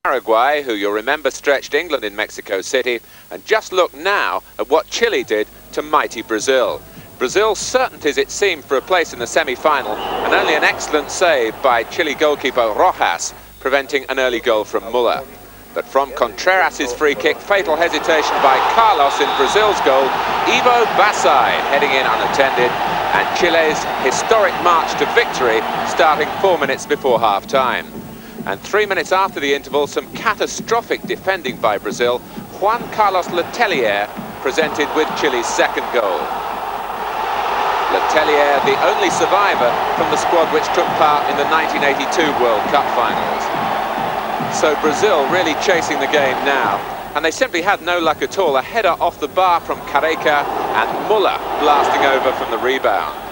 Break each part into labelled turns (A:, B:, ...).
A: Paraguay, who you'll remember stretched England in Mexico City, and just look now at what Chile did to mighty Brazil. Brazil's certainties, it seemed, for a place in the semi-final, and only an excellent save by Chile goalkeeper Rojas, preventing an early goal from Muller. But from Contreras' free kick, fatal hesitation by Carlos in Brazil's goal, Ivo Basay heading in unattended, and Chile's historic march to victory starting 4 minutes before half-time. And 3 minutes after the interval, some catastrophic defending by Brazil. Juan Carlos Letelier presented with Chile's second goal. Letelier, the only survivor from the squad which took part in the 1982 World Cup finals. So Brazil really chasing the game now, and they simply had no luck at all. A header off the bar from Careca and Muller blasting over from the rebound.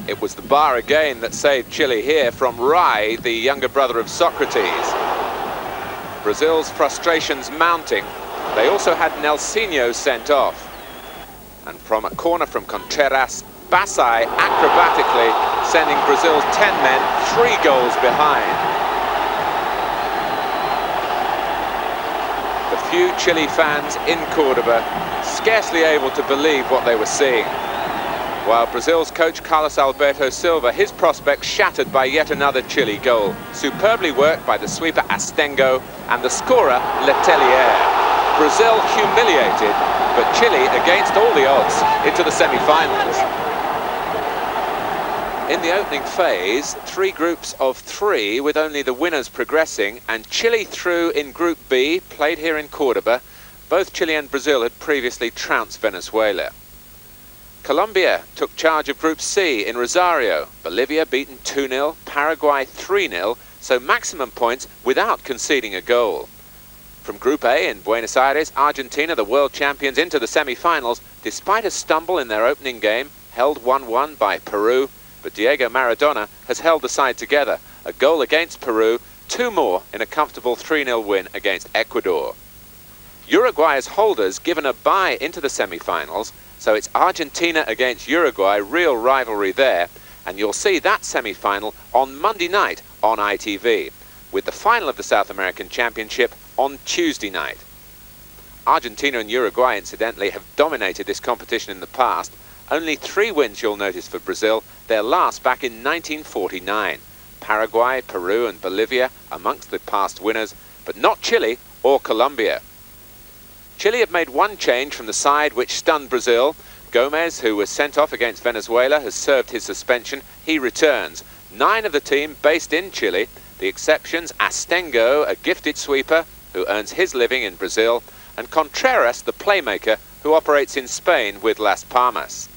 A: It was the bar again that saved Chile here from Rai, the younger brother of Socrates. Brazil's frustrations mounting. They also had Nelsinho sent off. And from a corner from Contreras, Basay acrobatically sending Brazil's 10 men 3 goals behind. The few Chile fans in Cordoba scarcely able to believe what they were seeing. While Brazil's coach Carlos Alberto Silva, his prospects shattered by yet another Chile goal. Superbly worked by the sweeper Astengo and the scorer Letelier. Brazil humiliated, but Chile, against all the odds, into the semi-finals. In the opening phase, 3 groups of 3 with only the winners progressing, and Chile through in Group B, played here in Cordoba. Both Chile and Brazil had previously trounced Venezuela. Colombia took charge of Group C in Rosario. Bolivia beaten 2-0, Paraguay 3-0, so maximum points without conceding a goal. From Group A in Buenos Aires, Argentina, the world champions, into the semi-finals, despite a stumble in their opening game, held 1-1 by Peru, but Diego Maradona has held the side together. A goal against Peru, 2 more in a comfortable 3-0 win against Ecuador. Uruguay as holders given a bye into the semi-finals, so it's Argentina against Uruguay, real rivalry there, and you'll see that semi-final on Monday night on ITV, with the final of the South American Championship on Tuesday night. Argentina and Uruguay, incidentally, have dominated this competition in the past. Only 3 wins you'll notice for Brazil, their last back in 1949. Paraguay, Peru and Bolivia amongst the past winners, but not Chile or Colombia. Chile have made 1 change from the side which stunned Brazil. Gomez, who was sent off against Venezuela, has served his suspension. He returns. 9 of the team based in Chile. The exceptions, Astengo, a gifted sweeper who earns his living in Brazil, and Contreras, the playmaker, who operates in Spain with Las Palmas.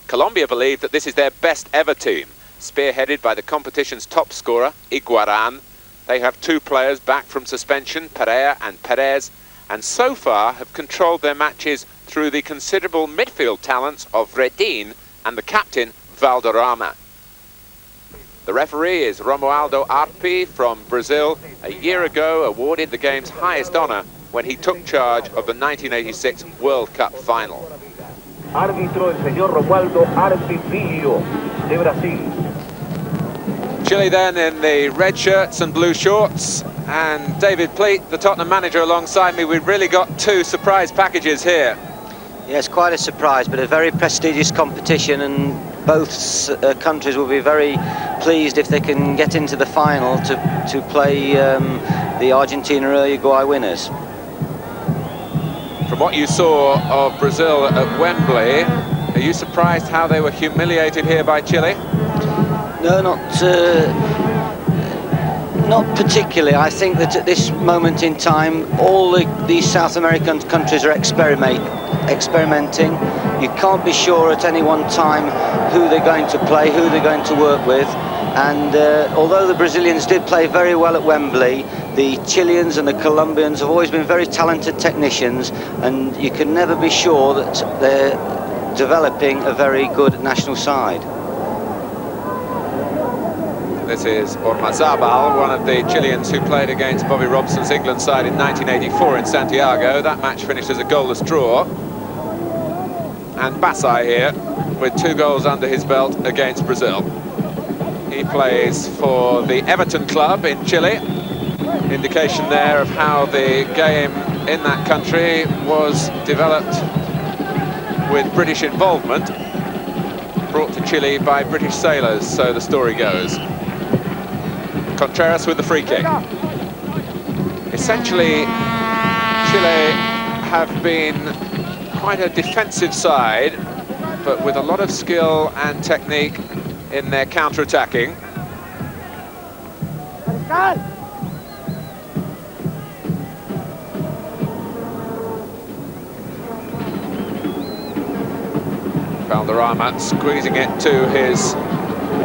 A: Colombia believe that this is their best ever team, spearheaded by the competition's top scorer, Iguaran. They have 2 players back from suspension, Pereira and Perez, and so far have controlled their matches through the considerable midfield talents of Redin and the captain, Valderrama. The referee is Romualdo Arpi from Brazil, a year ago awarded the game's highest honour when he took charge of the 1986 World Cup final.
B: Árbitro el señor Romualdo Arpi de Brasil.
A: Chile then in the red shirts and blue shorts, and David Pleat, the Tottenham manager, alongside me. We've really got 2 surprise packages here.
C: Yes, quite a surprise, but a very prestigious competition, and both countries will be very pleased if they can get into the final to play the Argentina-Uruguay winners.
A: From what you saw of Brazil at Wembley, are you surprised how they were humiliated here by Chile?
C: No, not particularly. I think that at this moment in time, all these South American countries are experimenting. You can't be sure at any one time who they're going to play, who they're going to work with. And although the Brazilians did play very well at Wembley, the Chileans and the Colombians have always been very talented technicians, and you can never be sure that they're developing a very good national side.
A: This is Ormazábal, one of the Chileans who played against Bobby Robson's England side in 1984 in Santiago. That match finished as a goalless draw. And Basay here with 2 goals under his belt against Brazil. He plays for the Everton club in Chile. Indication there of how the game in that country was developed with British involvement, brought to Chile by British sailors, so the story goes. Contreras with the free kick. Essentially, Chile have been quite a defensive side, but with a lot of skill and technique in their counter-attacking. Valderrama squeezing it to his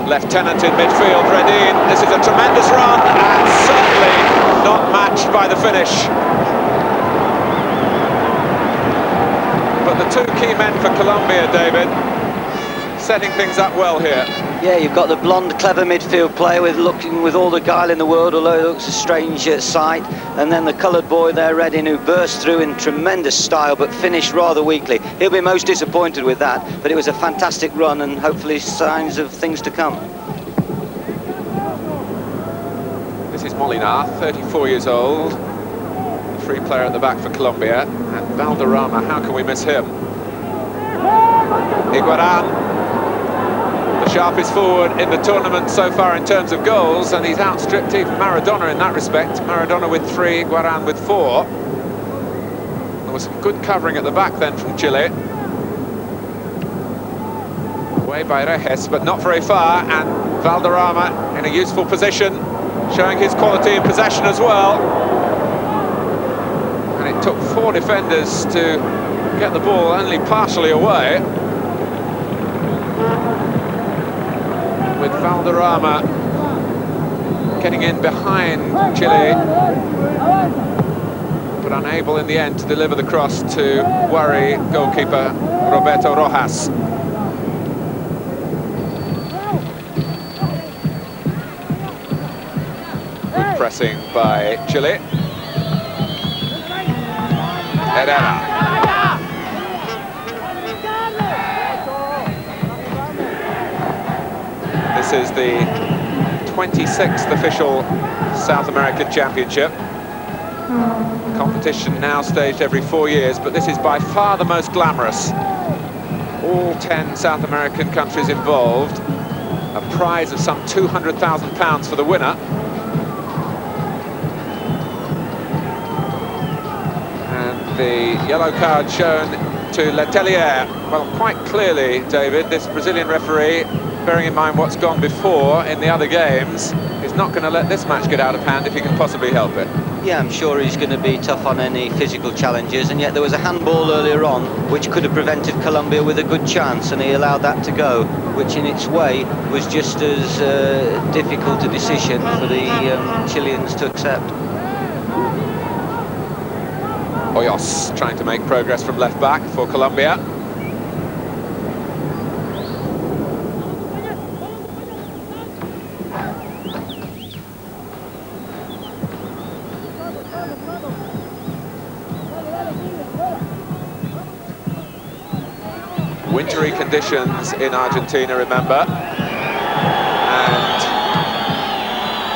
A: lieutenant in midfield, Redin. This is a tremendous run, and certainly not matched by the finish. But the two key men for Colombia, David, setting things up well here.
C: Yeah, you've got the blonde, clever midfield player looking with all the guile in the world, although it looks a strange sight. And then the coloured boy there, Redin, who burst through in tremendous style but finished rather weakly. He'll be most disappointed with that, but it was a fantastic run and hopefully signs of things to come.
A: This is Molina, 34 years old, the free player at the back for Colombia. And Valderrama, how can we miss him? Higuaín, the sharpest forward in the tournament so far in terms of goals, and he's outstripped even Maradona in that respect. Maradona with 3, Higuaín with 4. There was some good covering at the back then from Chile. Away by Rejes, but not very far, and Valderrama in a useful position, showing his quality in possession as well. And it took 4 defenders to get the ball only partially away. With Valderrama getting in behind Chile, but unable in the end to deliver the cross to worry goalkeeper Roberto Rojas. Good pressing by Chile. Herrera. This is the 26th official South American Championship. Competition now staged every 4 years, but this is by far the most glamorous. All 10 South American countries involved. A prize of some £200,000 for the winner. And the yellow card shown to Letelier. Well, quite clearly, David, this Brazilian referee, bearing in mind what's gone before in the other games, is not going to let this match get out of hand if he can possibly help it.
C: Yeah, I'm sure he's going to be tough on any physical challenges, and yet there was a handball earlier on which could have prevented Colombia with a good chance, and he allowed that to go, which in its way was just as difficult a decision for the Chileans to accept.
A: Hoyos trying to make progress from left back for Colombia. Wintry conditions in Argentina, remember, and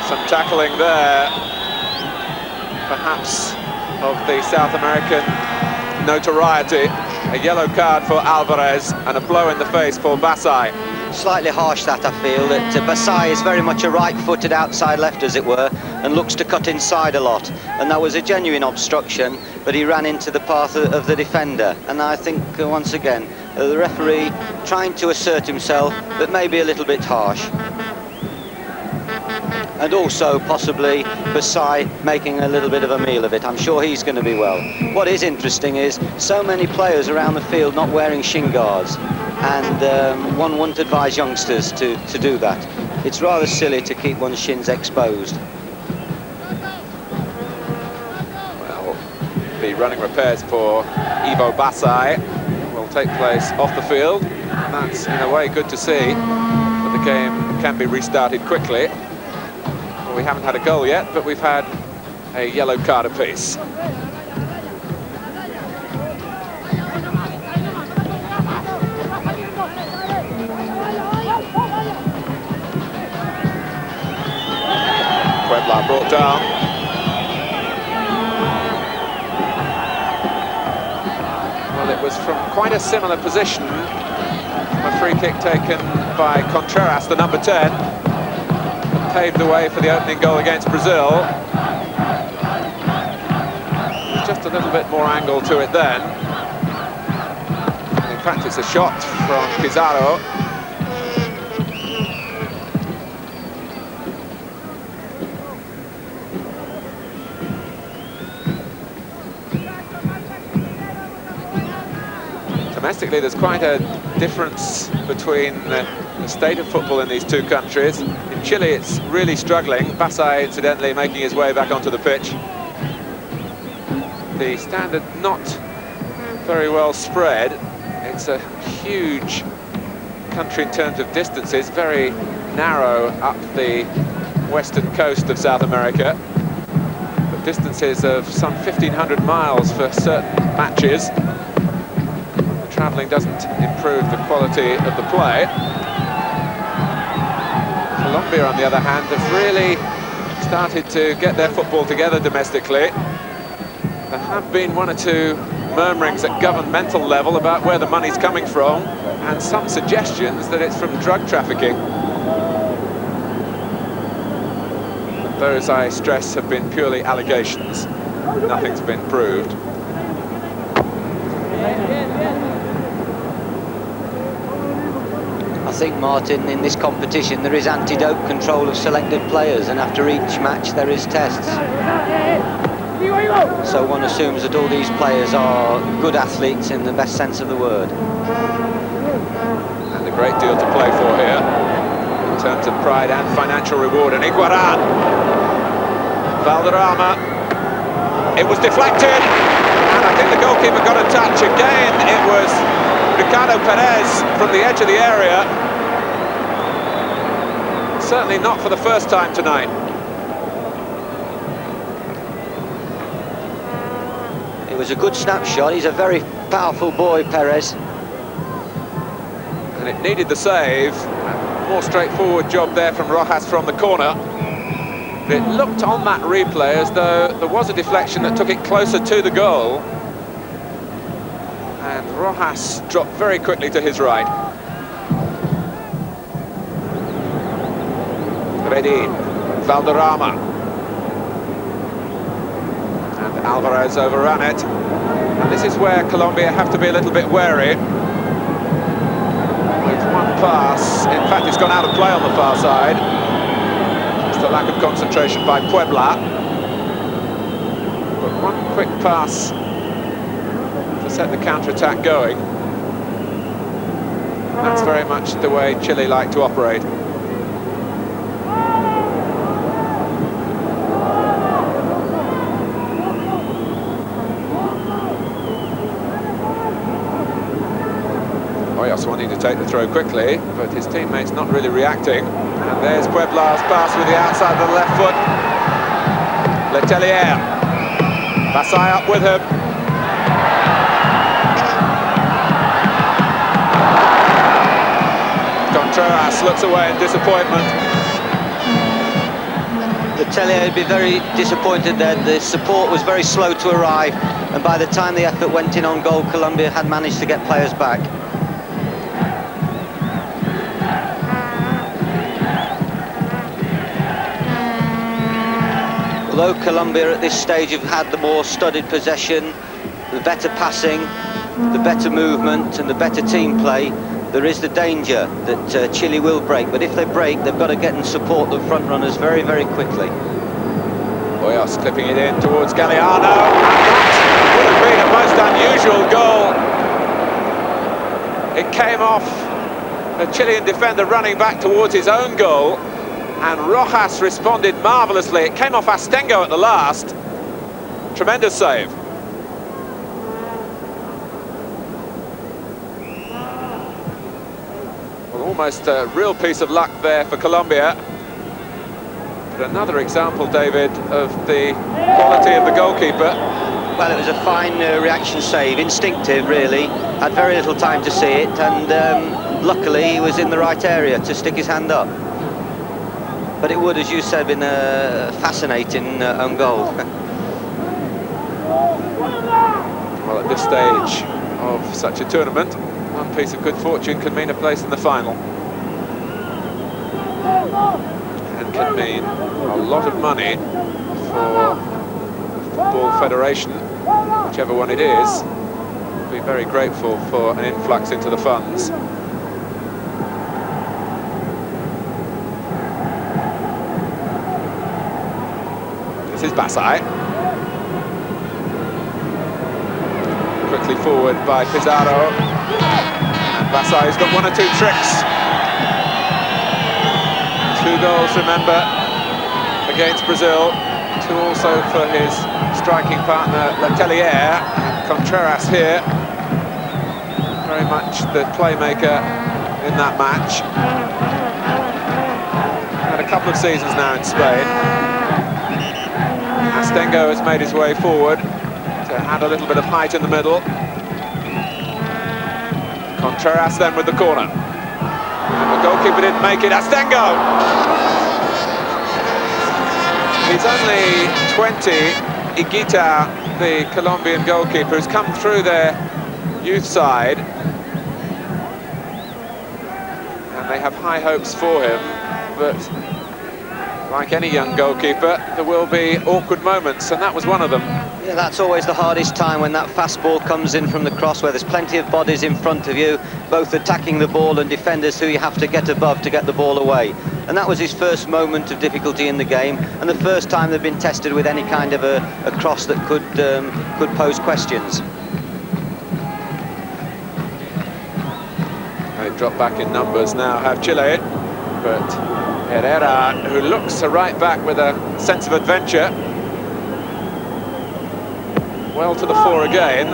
A: some tackling there, perhaps of the South American notoriety. A yellow card for Alvarez and a blow in the face for Basay.
C: Slightly harsh that, I feel, that Basay is very much a right-footed outside left, as it were, and looks to cut inside a lot, and that was a genuine obstruction, but he ran into the path of the defender. And I think once again the referee trying to assert himself, but maybe a little bit harsh. And also possibly Basay making a little bit of a meal of it. I'm sure he's going to be well. What is interesting is so many players around the field not wearing shin guards, and one wouldn't advise youngsters to do that. It's rather silly to keep one's shins exposed.
A: Well, the running repairs for Ivo Basay will take place off the field. And that's in a way good to see, but the game can be restarted quickly. Well, we haven't had a goal yet, but we've had a yellow card apiece. Puebla brought down. Well, it was from quite a similar position. A free kick taken by Contreras, the number 10, that paved the way for the opening goal against Brazil. Just a little bit more angle to it then. In fact, it's a shot from Pizarro. Domestically, there's quite a difference between the state of football in these two countries. In Chile, it's really struggling. Basay, incidentally, making his way back onto the pitch. The standard not very well spread. It's a huge country in terms of distances, very narrow up the western coast of South America. But distances of some 1,500 miles for certain matches. Travelling doesn't improve the quality of the play. Colombia, on the other hand, have really started to get their football together domestically. There have been one or two murmurings at governmental level about where the money's coming from, and some suggestions that it's from drug trafficking. But those, I stress, have been purely allegations. Nothing's been proved.
C: I think, Martin, in this competition there is anti-dope control of selected players, and after each match there is tests. So one assumes that all these players are good athletes in the best sense of the word.
A: And a great deal to play for here, in terms of pride and financial reward. And Higuaín, Valderrama, it was deflected, and I think the goalkeeper got a touch. Again, it was Ricardo Perez from the edge of the area. Certainly not for the first time tonight.
C: It was a good snapshot. He's a very powerful boy, Perez.
A: And it needed the save. A more straightforward job there from Rojas from the corner. But it looked on that replay as though there was a deflection that took it closer to the goal. And Rojas dropped very quickly to his right. Ready, Valderrama. And Alvarez overran it. And this is where Colombia have to be a little bit wary. With one pass, in fact it's gone out of play on the far side. It's the lack of concentration by Puebla. But one quick pass to set the counter-attack going. That's very much the way Chile like to operate. Hoyos wanting to take the throw quickly, but his teammates not really reacting. And there's Puebla's pass with the outside of the left foot. Letelier. Basay up with him. Contreras looks away in disappointment.
C: Letelier would be very disappointed there. The support was very slow to arrive, and by the time the effort went in on goal, Colombia had managed to get players back. Although Colombia at this stage have had the more studied possession, the better passing, the better movement and the better team play, there is the danger that Chile will break. But if they break, they've got to get and support the front runners very, very quickly.
A: Hoyos clipping it in towards Galliano. And that would have been a most unusual goal. It came off a Chilean defender running back towards his own goal. And Rojas responded marvellously. It came off Astengo at the last. Tremendous save. Well, almost a real piece of luck there for Colombia. But another example, David, of the quality of the goalkeeper.
C: Well, it was a fine reaction save, instinctive really. Had very little time to see it, and luckily he was in the right area to stick his hand up. but it would, as you said, been a fascinating own goal.
A: Well, at this stage of such a tournament, one piece of good fortune can mean a place in the final. And can mean a lot of money for the Football Federation, whichever one it is. Be very grateful for an influx into the funds. This is Basai. Quickly forward by Pizarro. And Basai's got one or two tricks. 2 goals, remember, against Brazil. 2 also for his striking partner, Letelier. And Contreras here, very much the playmaker in that match. Had a couple of seasons now in Spain. Astengo has made his way forward to add a little bit of height in the middle. Contreras then with the corner. And the goalkeeper didn't make it. Astengo! He's only 20. Higuita, the Colombian goalkeeper, has come through their youth side. And they have high hopes for him. But like any young goalkeeper, there will be awkward moments, and that was one of them.
C: Yeah, that's always the hardest time, when that fast ball comes in from the cross, where there's plenty of bodies in front of you, both attacking the ball and defenders who you have to get above to get the ball away. And that was his first moment of difficulty in the game, and the first time they've been tested with any kind of a cross that could pose questions.
A: They've dropped back in numbers now, have Chile, but Herrera, who looks a right back with a sense of adventure, well to the fore again.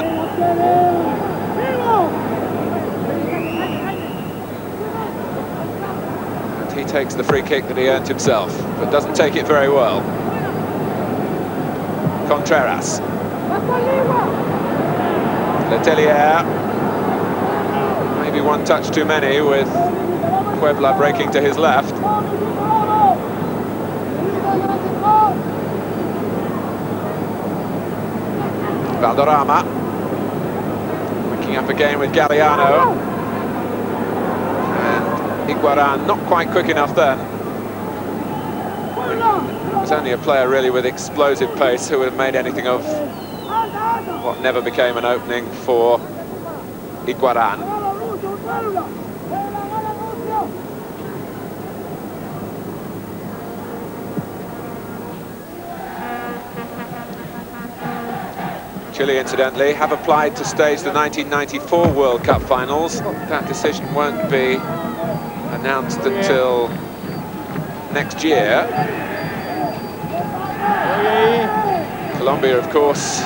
A: And he takes the free kick that he earned himself, but doesn't take it very well. Contreras. Letelier. Maybe one touch too many, with Puebla breaking to his left. Valderrama picking up again with Galliano, and Higuaran not quite quick enough then. It was only a player really with explosive pace who would have made anything of what never became an opening for Higuaran. Chile, incidentally, have applied to stage the 1994 World Cup finals. That decision won't be announced until next year. Colombia, of course,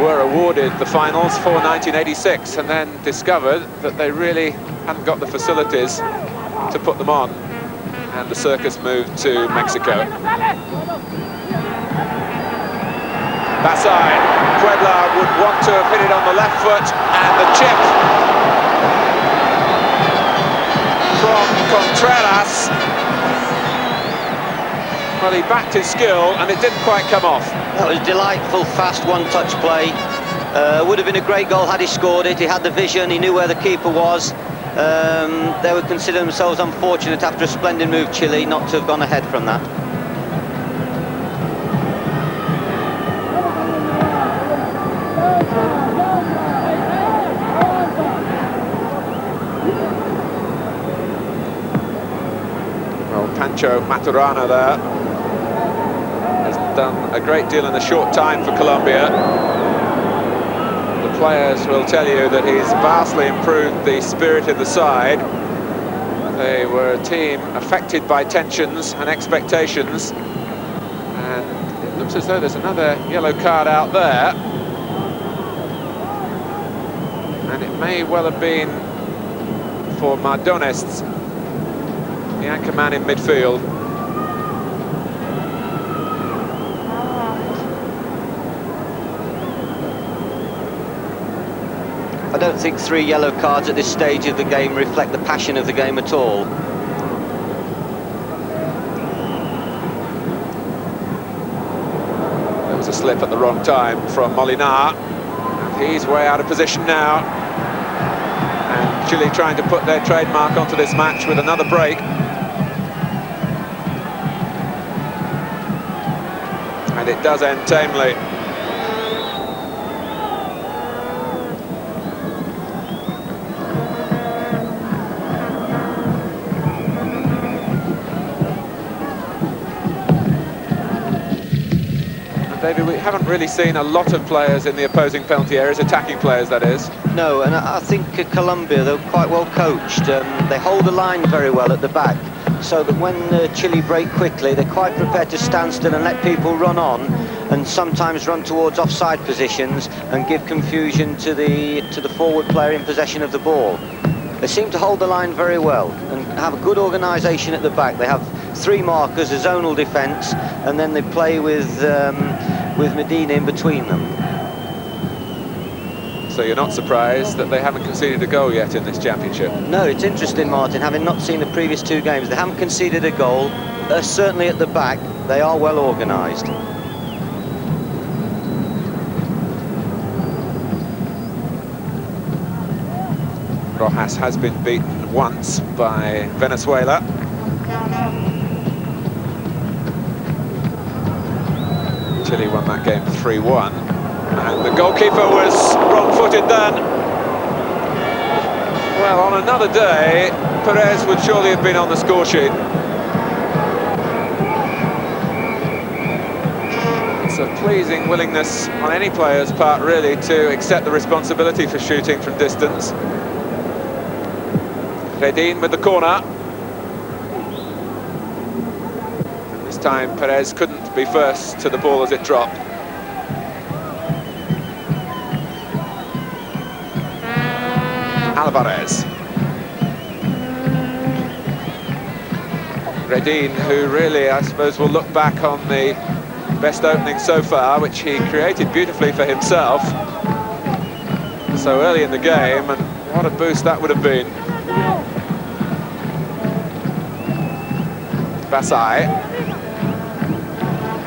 A: were awarded the finals for 1986 and then discovered that they really hadn't got the facilities to put them on, and the circus moved to Mexico. Basai, Puebla would want to have hit it on the left foot, and the chip from Contreras. Well, he backed his skill and it didn't quite come off.
C: That was delightful, fast one-touch play. Would have been a great goal had he scored it. He had the vision, he knew where the keeper was. They would consider themselves unfortunate after a splendid move, Chile, not to have gone ahead from that.
A: Pancho Maturana there has done a great deal in a short time for Colombia. The players will tell you that he's vastly improved the spirit of the side. They were a team affected by tensions and expectations, and it looks as though there's another yellow card out there, and it may well have been for Mardones, the anchor man in midfield.
C: I don't think 3 yellow cards at this stage of the game reflect the passion of the game at all.
A: was a slip at the wrong time from Molinar. And he's way out of position now. And Chile trying to put their trademark onto this match with another break. And it does end tamely. David, we haven't really seen a lot of players in the opposing penalty areas, attacking players that is.
C: No, and I think Colombia, they're quite well coached. They hold the line very well at the back, so that when Chile break quickly, they're quite prepared to stand still and let people run on, and sometimes run towards offside positions and give confusion to the forward player in possession of the ball. They seem to hold the line very well and have a good organisation at the back. They have 3 markers, a zonal defence, and then they play with Medina in between them.
A: So you're not surprised that they haven't conceded a goal yet in this championship?
C: No, it's interesting, Martin, having not seen the previous 2 games. They haven't conceded a goal. Certainly at the back, they are well organised.
A: Rojas has been beaten once by Venezuela. Chile won that game 3-1. And the goalkeeper was wrong-footed then. Well, on another day, Perez would surely have been on the score sheet. It's a pleasing willingness on any player's part, really, to accept the responsibility for shooting from distance. Redin with the corner. And this time Perez couldn't be first to the ball as it dropped. Alvarez. Redin, who really, I suppose, will look back on the best opening so far, which he created beautifully for himself so early in the game, and what a boost that would have been. Basai,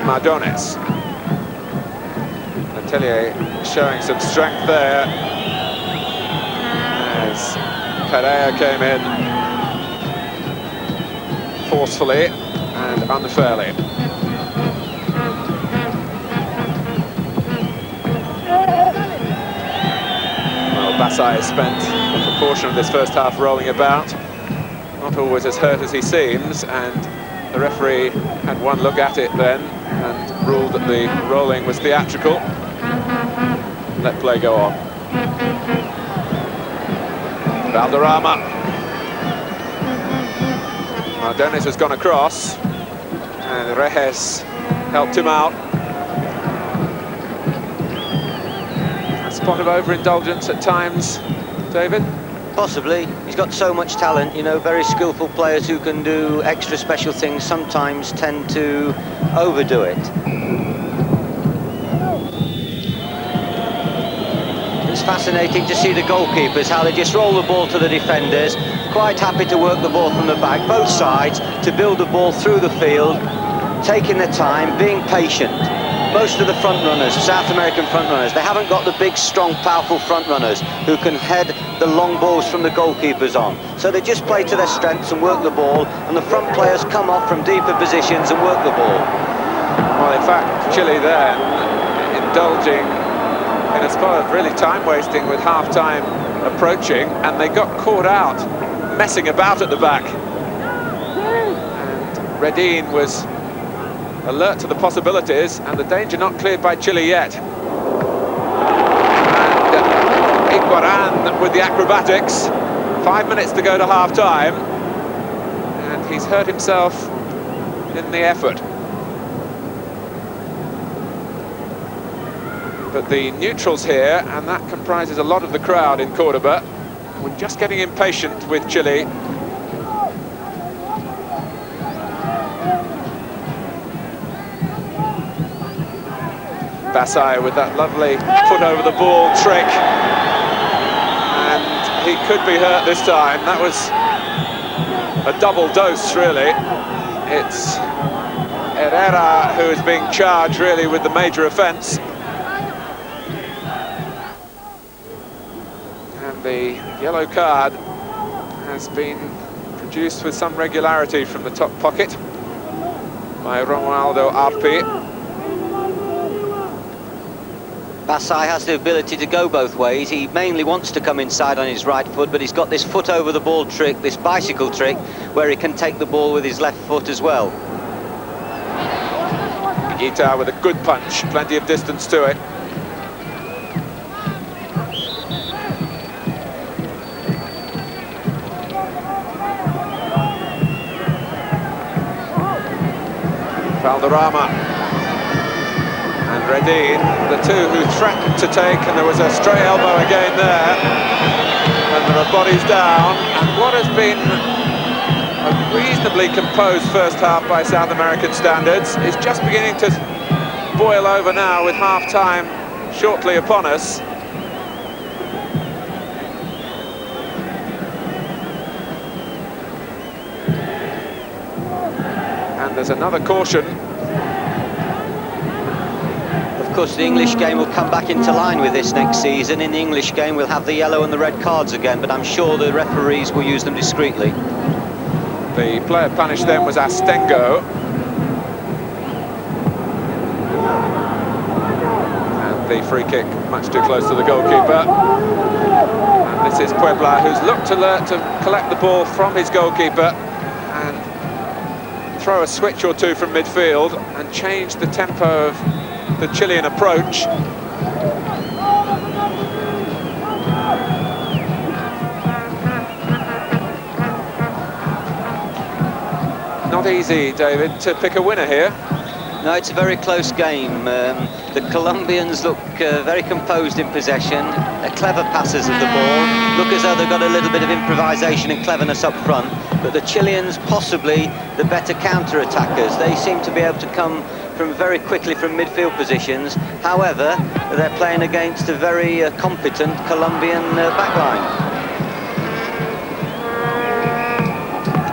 A: Mardones. Atelier showing some strength there as Pereira came in forcefully and unfairly. Well, Basai has spent a proportion of this first half rolling about, not always as hurt as he seems, and the referee had one look at it then and ruled that the rolling was theatrical. Let play go on. Valderrama. Mardones has gone across and Rejes helped him out. A spot of overindulgence at times, David?
C: Possibly. He's got so much talent, you know, very skillful players who can do extra special things sometimes tend to overdo it. It's fascinating to see the goalkeepers, how they just roll the ball to the defenders, quite happy to work the ball from the back, both sides, to build the ball through the field, taking their time, being patient. Most of the front runners, South American front runners, they haven't got the big, strong, powerful front runners who can head the long balls from the goalkeepers on. So they just play to their strengths and work the ball, and the front players come off from deeper positions and work the ball.
A: Well, in fact, Chile then indulging in a spot of really time-wasting with half-time approaching, and they got caught out messing about at the back. And Redin was alert to the possibilities, and the danger not cleared by Chile yet. And Iguaran with the acrobatics. 5 minutes to go to half-time, and he's hurt himself in the effort. But the neutrals here, and that comprises a lot of the crowd in Cordoba, we're just getting impatient with Chile. Basai with that lovely foot over the ball trick, and he could be hurt this time. That was a double dose, really. It's Herrera, who is being charged really with the major offence. And the yellow card has been produced with some regularity from the top pocket by Romualdo Arpi.
C: Basai has the ability to go both ways. He mainly wants to come inside on his right foot, but he's got this foot over the ball trick, this bicycle trick, where he can take the ball with his left foot as well.
A: Guitar with a good punch, plenty of distance to it. Valderrama and Redin, the two who threatened to take, and there was a stray elbow again there, and there are bodies down, and what has been a reasonably composed first half by South American standards is just beginning to boil over now with half-time shortly upon us. And there's another caution.
C: Of course, the English game will come back into line with this next season. In the English game, we'll have the yellow and the red cards again, but I'm sure the referees will use them discreetly.
A: The player punished then was Astengo. And the free kick much too close to the goalkeeper. And this is Puebla, who's looked to collect the ball from his goalkeeper and throw a switch or two from midfield and change the tempo of the Chilean approach. Not easy, David, to pick a winner here.
C: No, it's a very close game. The Colombians look very composed in possession. They're clever passers of the ball. Look as though they've got a little bit of improvisation and cleverness up front. But the Chileans, possibly the better counter-attackers. They seem to be able to come from very quickly from midfield positions. However, they're playing against a very competent Colombian backline.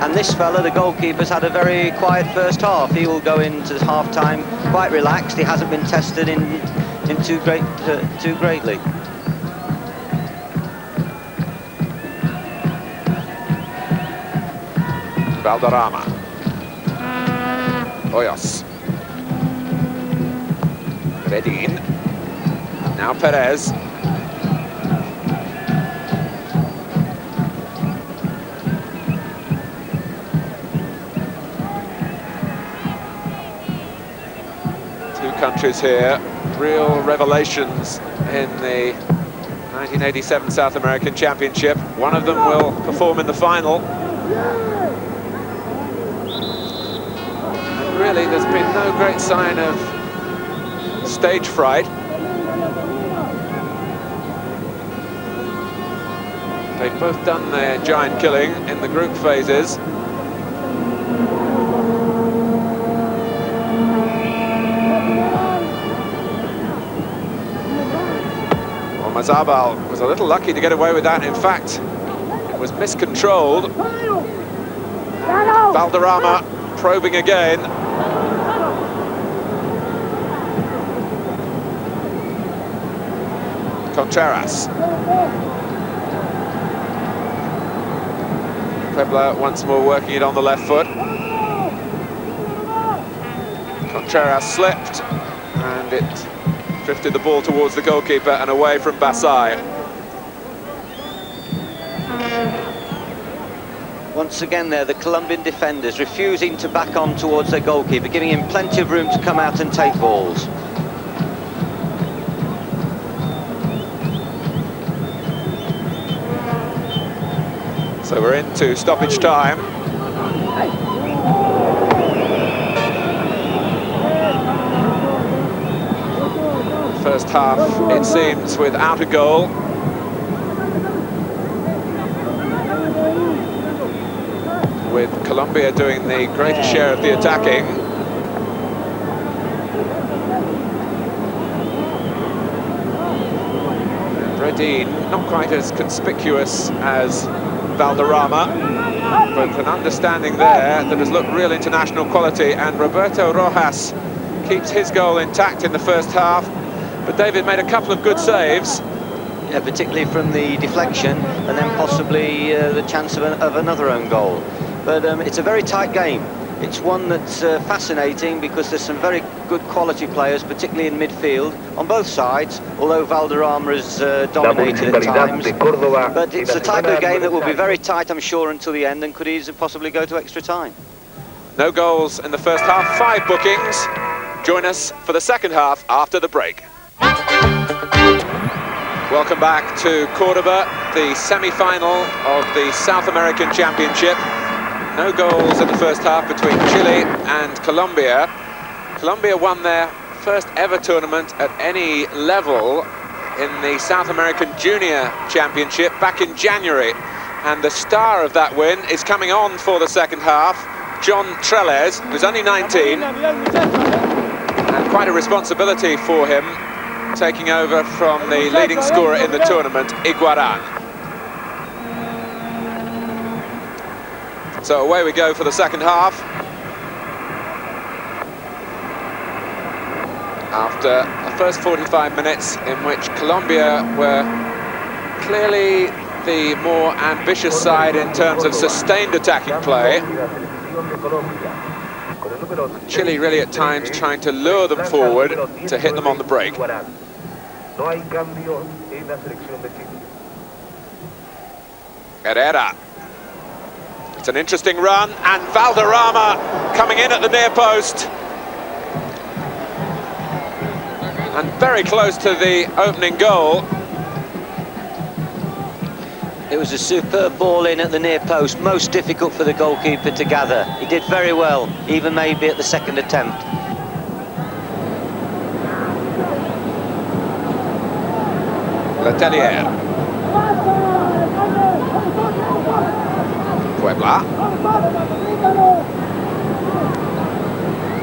C: And this fella, the goalkeeper's had a very quiet first half. He will go into half-time quite relaxed. He hasn't been tested in too greatly.
A: Valderrama. Hoyos. Redin. Now Perez. Two countries here, real revelations in the 1987 South American Championship. One of them will perform in the final. And really, there's been no great sign of stage fright. They've both done their giant killing in the group phases. Mazabal was a little lucky to get away with that. In fact, it was miscontrolled. Valderrama probing again. Contreras. Puebla once more working it on the left foot. Contreras slipped and it drifted the ball towards the goalkeeper and away from Basai.
C: Once again there, the Colombian defenders refusing to back on towards their goalkeeper, giving him plenty of room to come out and take balls.
A: So we're into stoppage time. First half, it seems, without a goal. With Colombia doing the greater share of the attacking. And Redin, not quite as conspicuous as Valderrama. but an understanding there that has looked real international quality, and Roberto Rojas keeps his goal intact in the first half, but David made a couple of good saves.
C: Yeah, particularly from the deflection, and then possibly the chance of another own goal. But it's a very tight game. It's one that's fascinating because there's some very good quality players, particularly in midfield, on both sides, although Valderrama has dominated at times. But it's the type of game that will be very tight, I'm sure, until the end, and could easily possibly go to extra time.
A: No goals in the first half, 5 bookings. Join us for the second half after the break. Welcome back to Cordoba, the semi-final of the South American Championship. No goals in the first half between Chile and Colombia. Colombia won their first ever tournament at any level in the South American Junior Championship back in January. And the star of that win is coming on for the second half, John Trelez, who's only 19. And quite a responsibility for him, taking over from the leading scorer in the tournament, Iguaran. So away we go for the second half. After the first 45 minutes, in which Colombia were clearly the more ambitious side in terms of sustained attacking play. Chile really at times trying to lure them forward to hit them on the break. Herrera. It's an interesting run, and Valderrama coming in at the near post. And very close to the opening goal.
C: It was a superb ball in at the near post, most difficult for the goalkeeper to gather. He did very well, even maybe at the second attempt.
A: Letelier. Puebla.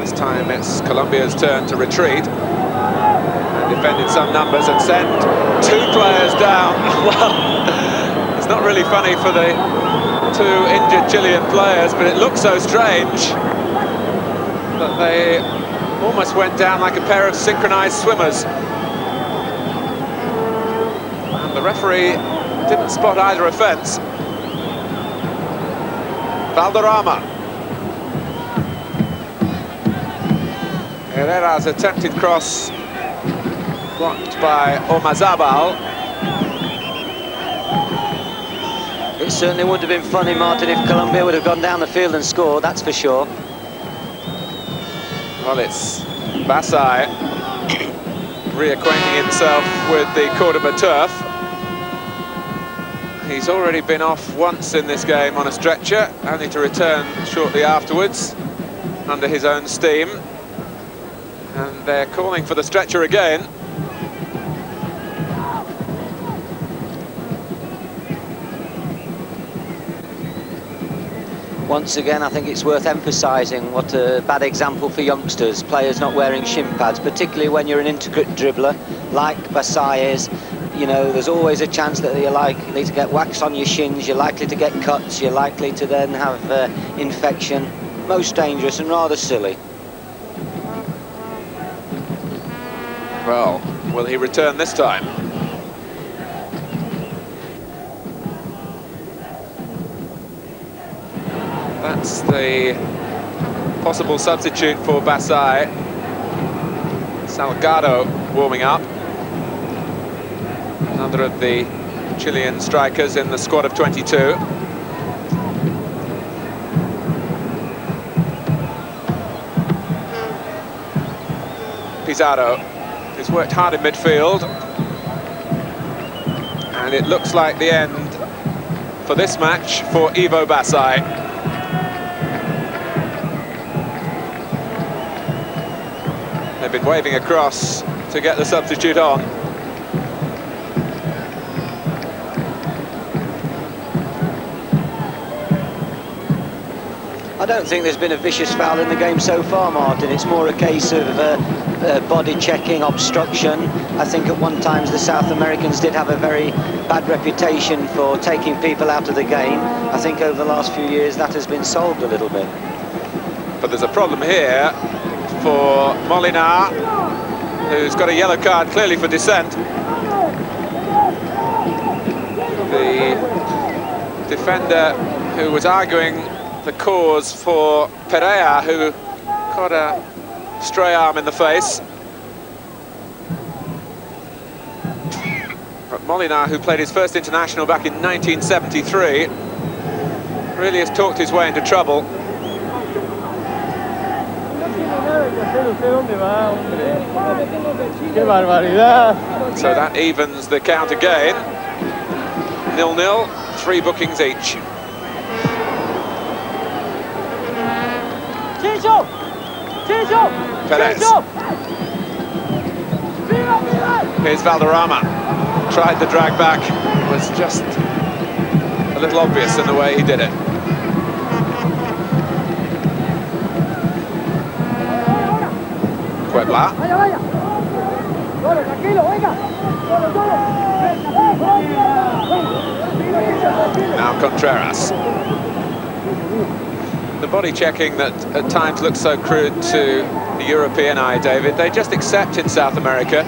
A: This time it's Colombia's turn to retreat. And defended some numbers and send 2 players down. Well, it's not really funny for the 2 injured Chilean players, but it looks so strange that they almost went down like a pair of synchronized swimmers. And the referee didn't spot either offence. Valderrama. Herrera's attempted cross blocked by Omazabal.
C: It certainly wouldn't have been funny, Martin, if Colombia would have gone down the field and scored, that's for sure.
A: Well, it's Basay reacquainting himself with the Cordoba turf. He's already been off once in this game on a stretcher, only to return shortly afterwards under his own steam. And they're calling for the stretcher again.
C: Once again, I think it's worth emphasising what a bad example for youngsters, players not wearing shin pads, particularly when you're an intricate dribbler like Basay is. You know, there's always a chance that you're likely to get wax on your shins, you're likely to get cuts, you're likely to then have infection. Most dangerous and rather silly.
A: Well, will he return this time? That's the possible substitute for Basay. Salgado warming up. Another of the Chilean strikers in the squad of 22. Pizarro, who's worked hard in midfield. And it looks like the end for this match for Ivo Basay. They've been waving across to get the substitute on.
C: I don't think there's been a vicious foul in the game so far, Martin. It's more a case of body checking, obstruction, I think at one time the South Americans did have a very bad reputation for taking people out of the game. I think over the last few years that has been solved a little bit.
A: But there's a problem here for Molinar, who's got a yellow card clearly for dissent. The defender who was arguing the cause for Perea, who got a stray arm in the face. But Molinar, who played his first international back in 1973, really has talked his way into trouble. So that evens the count again. 0-0, 3 bookings each. Perez. Here's Valderrama. Tried the drag back. It was just a little obvious in the way he did it. Puebla. Now Contreras. The body checking that at times looks so crude to the European eye, David, they just accept in South America,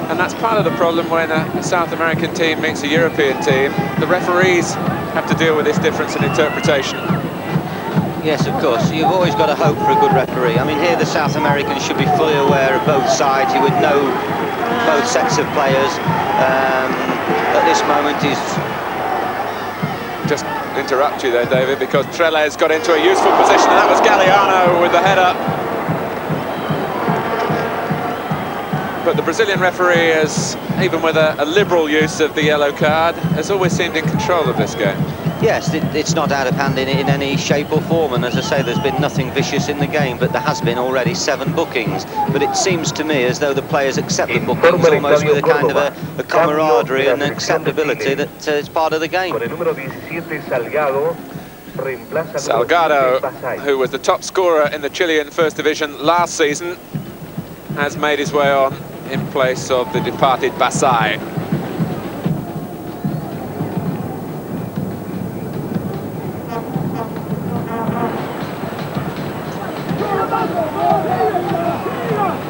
A: and that's part of the problem when a South American team meets a European team. The referees have to deal with this difference in interpretation.
C: Yes, of course. You've always got to hope for a good referee. I mean, here the South Americans should be fully aware of both sides. He would know both sets of players. At this moment, he's...
A: Just interrupt you there, David, because Trelez got into a useful position, and that was Galeano with the header. But the Brazilian referee has, even with a liberal use of the yellow card, has always seemed in control of this game.
C: Yes, it's not out of hand in any shape or form, and as I say, there's been nothing vicious in the game, but there has been already 7 bookings. But it seems to me as though the players accept the bookings almost with a kind of a camaraderie and acceptability that it's part of the game.
A: Salgado, who was the top scorer in the Chilean First Division last season, has made his way on in place of the departed Basay.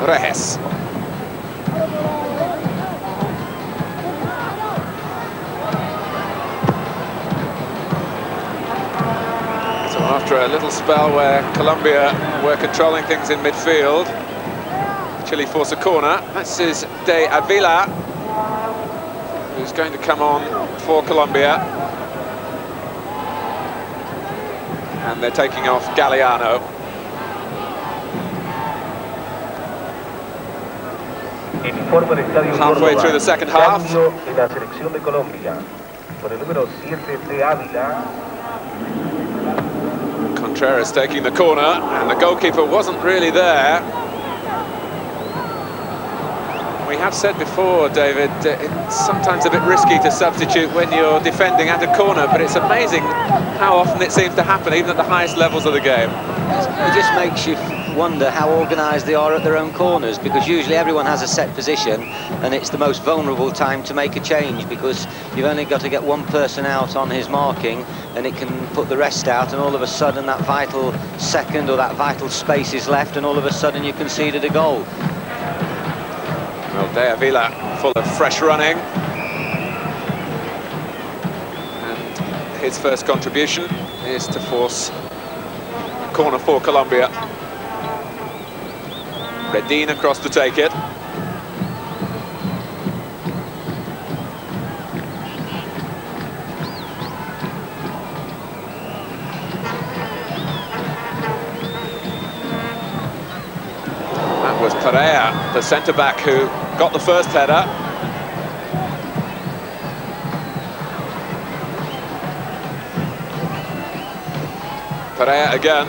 A: Rejes. So after a little spell where Colombia were controlling things in midfield, Chile force a corner. This is De Avila, who's going to come on for Colombia. And they're taking off Galeano. Halfway through the second half. Contreras taking the corner, and the goalkeeper wasn't really there. We have said before, David, it's sometimes a bit risky to substitute when you're defending at a corner, but it's amazing how often it seems to happen, even at the highest levels of the game.
C: It just makes you wonder how organised they are at their own corners, because usually everyone has a set position and it's the most vulnerable time to make a change, because you've only got to get one person out on his marking and it can put the rest out, and all of a sudden that vital second or that vital space is left, and all of a sudden you conceded a goal.
A: Well, De Avila full of fresh running, and his first contribution is to force a corner for Colombia. Redin across to take it. That was Perea, the centre-back, who got the first header. Perea again.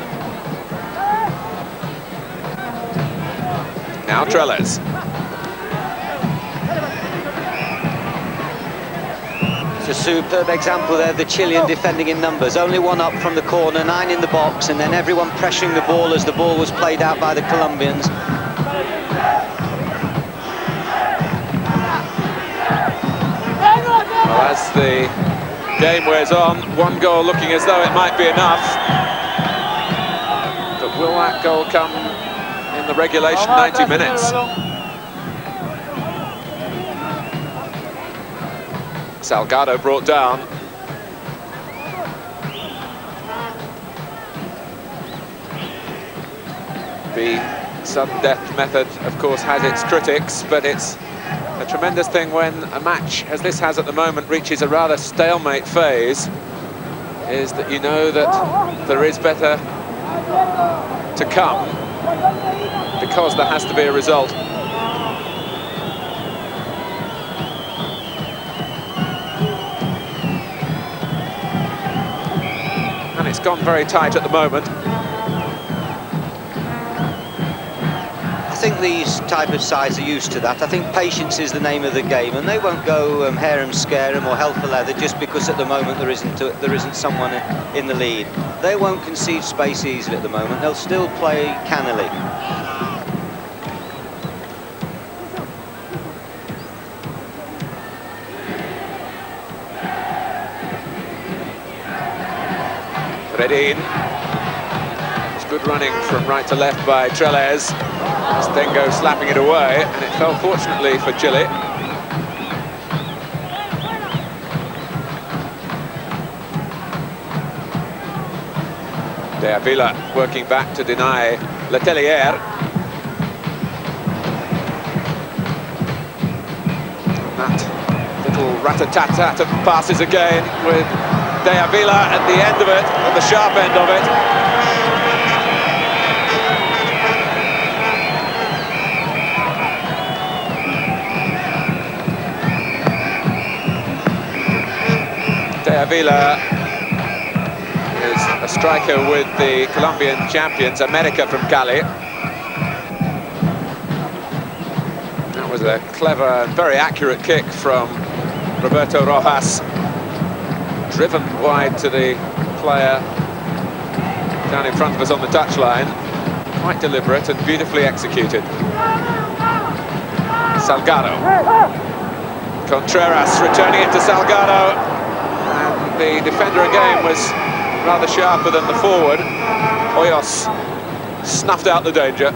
A: Now Trelez.
C: It's a superb example there, the Chilean defending in numbers. Only one up from the corner, 9 in the box, and then everyone pressuring the ball as the ball was played out by the Colombians.
A: the game wears on. One goal looking as though it might be enough. But will that goal come in the regulation 90 minutes? Salgado brought down. The sudden death method, of course, has its critics, but it's a tremendous thing when a match, as this has at the moment, reaches a rather stalemate phase, is that you know that there is better to come, because there has to be a result. And it's gone very tight at the moment.
C: I think these type of sides are used to that. I think patience is the name of the game, and they won't go harem scarum or hell for leather just because at the moment there isn't someone in the lead. They won't concede space easily at the moment. They'll still play cannily.
A: Redin. It's good running from right to left by Trelez. Stengo slapping it away, and it fell fortunately for Chile. De Avila working back to deny Letelier. That little rat-a-tat-tat of passes again with De Avila at the end of it, at the sharp end of it. De Avila is a striker with the Colombian champions, America from Cali. That was a clever and very accurate kick from Roberto Rojas. Driven wide to the player down in front of us on the touchline. Quite deliberate and beautifully executed. Salgado. Contreras returning it to Salgado. And the defender again was rather sharper than the forward. Hoyos snuffed out the danger.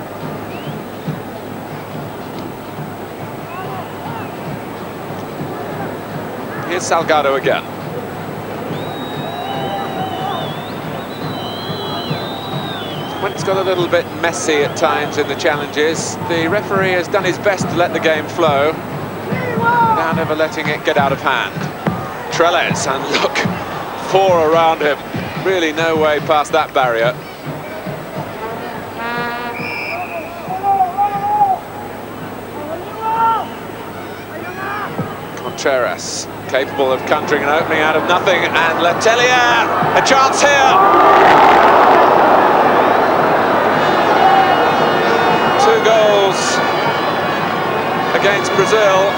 A: Here's Salgado again. When it's got a little bit messy at times in the challenges, the referee has done his best to let the game flow, now never letting it get out of hand. Trelez, and look, four around him, really no way past that barrier. Contreras, capable of conjuring an opening out of nothing, and Letelier, a chance here! 2 goals against Brazil.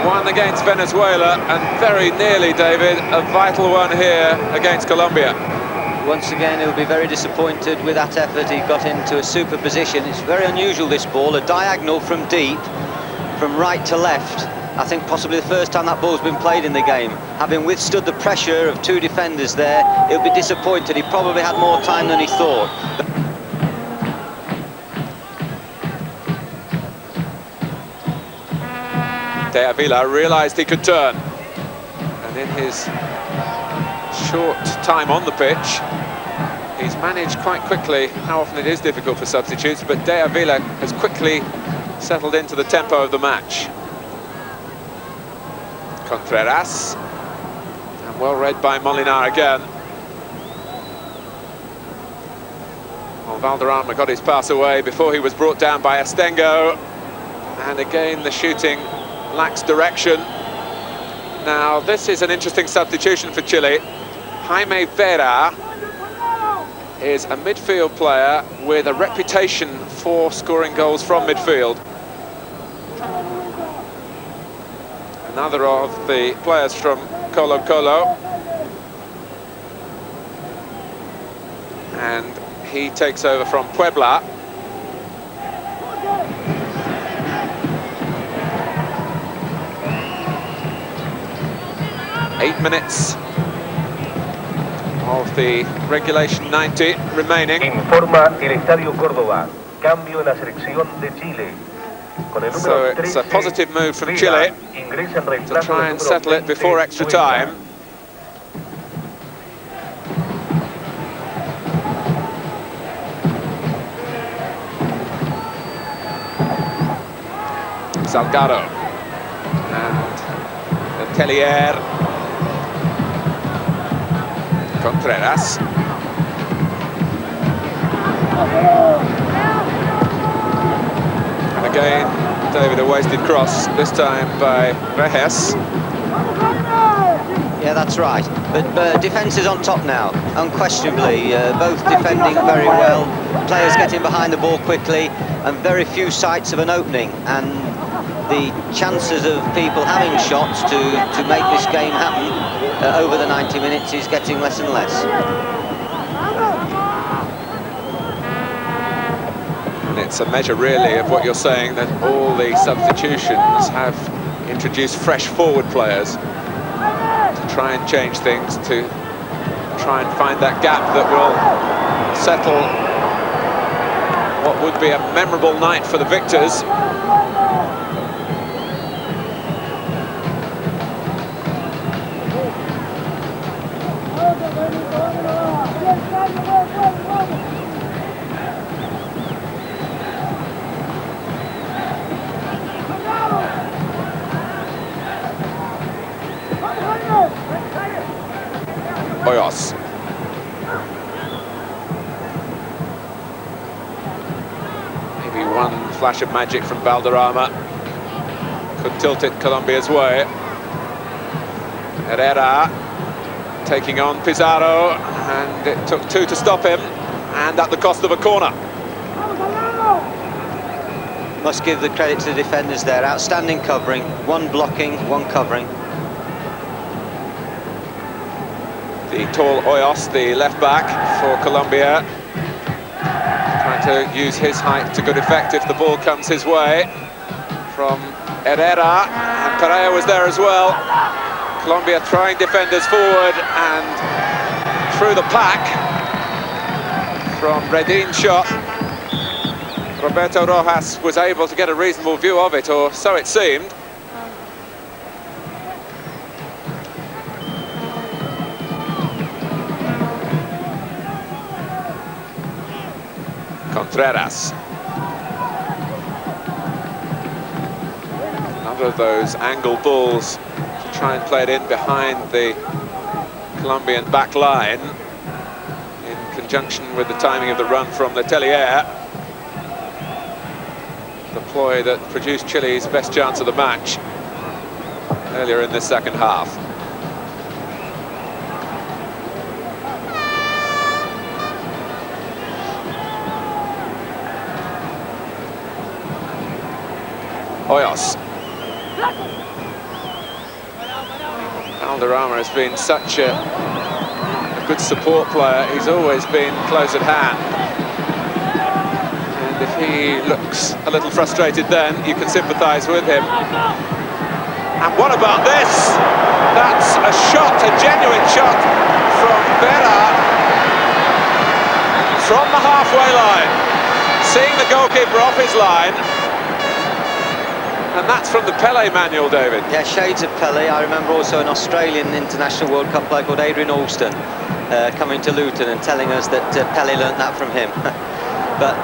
A: 1 against Venezuela, and very nearly, David, a vital one here against Colombia.
C: Once again, he'll be very disappointed with that effort. He got into a super position. It's very unusual, this ball, a diagonal from deep, from right to left. I think possibly the first time that ball's been played in the game. Having withstood the pressure of 2 defenders there, he'll be disappointed. He probably had more time than he thought.
A: De Avila realised he could turn, and in his short time on the pitch, he's managed quite quickly. How often it is difficult for substitutes, but De Avila has quickly settled into the tempo of the match. Contreras, and well read by Molinar again. Well, Valderrama got his pass away before he was brought down by Astengo, and again the shooting lacks direction. Now this is an interesting substitution for Chile. Jaime Vera is a midfield player with a reputation for scoring goals from midfield. Another of the players from Colo Colo, and he takes over from Puebla. 8 minutes of the regulation 90 remaining.
B: Informa el Estadio Córdoba. Cambio en la selección de Chile. Con el
A: So
B: número
A: it's a
B: 13,
A: positive move from
B: Vega,
A: Chile
B: ingresa en
A: to
B: reemplazo
A: try
B: del
A: and
B: número
A: settle it
B: 20,
A: before extra
B: Vega.
A: time. Salgado and Tellier. Contreras. And again, David, a wasted cross, this time by Rejes.
C: Yeah, that's right. But defence is on top now, unquestionably. Both defending very well, players getting behind the ball quickly, and very few sights of an opening. And the chances of people having shots to make this game happen over the 90 minutes is getting less and less.
A: And it's a measure, really, of what you're saying, that all the substitutions have introduced fresh forward players to try and change things, to try and find that gap that will settle what would be a memorable night for the victors. Hoyos. Maybe one flash of magic from Valderrama could tilt it Colombia's way. Herrera taking on Pizarro, and it took two to stop him, and at the cost of a corner.
C: Must give the credit to the defenders there. Outstanding covering, one blocking, one covering.
A: The tall Hoyos, the left back for Colombia, trying to use his height to good effect if the ball comes his way from Herrera, and Pereira was there as well. Colombia throwing defenders forward and through the pack from Redin's shot. Roberto Rojas was able to get a reasonable view of it, or so it seemed. Contreras. Another of those angle balls to try and play it in behind the Colombian back line in conjunction with the timing of the run from the Tellier. The ploy that produced Chile's best chance of the match earlier in the second half. Hoyos. Valderrama has been such a good support player. He's always been close at hand. And if he looks a little frustrated then, you can sympathise with him. And what about this? That's a shot, a genuine shot from Vera from the halfway line. Seeing the goalkeeper off his line. And that's from the Pelé manual, David. Yeah, shades of Pelé. I remember also an Australian International World Cup player called Adrian Alston coming to Luton and telling us that Pelé learnt that from him. But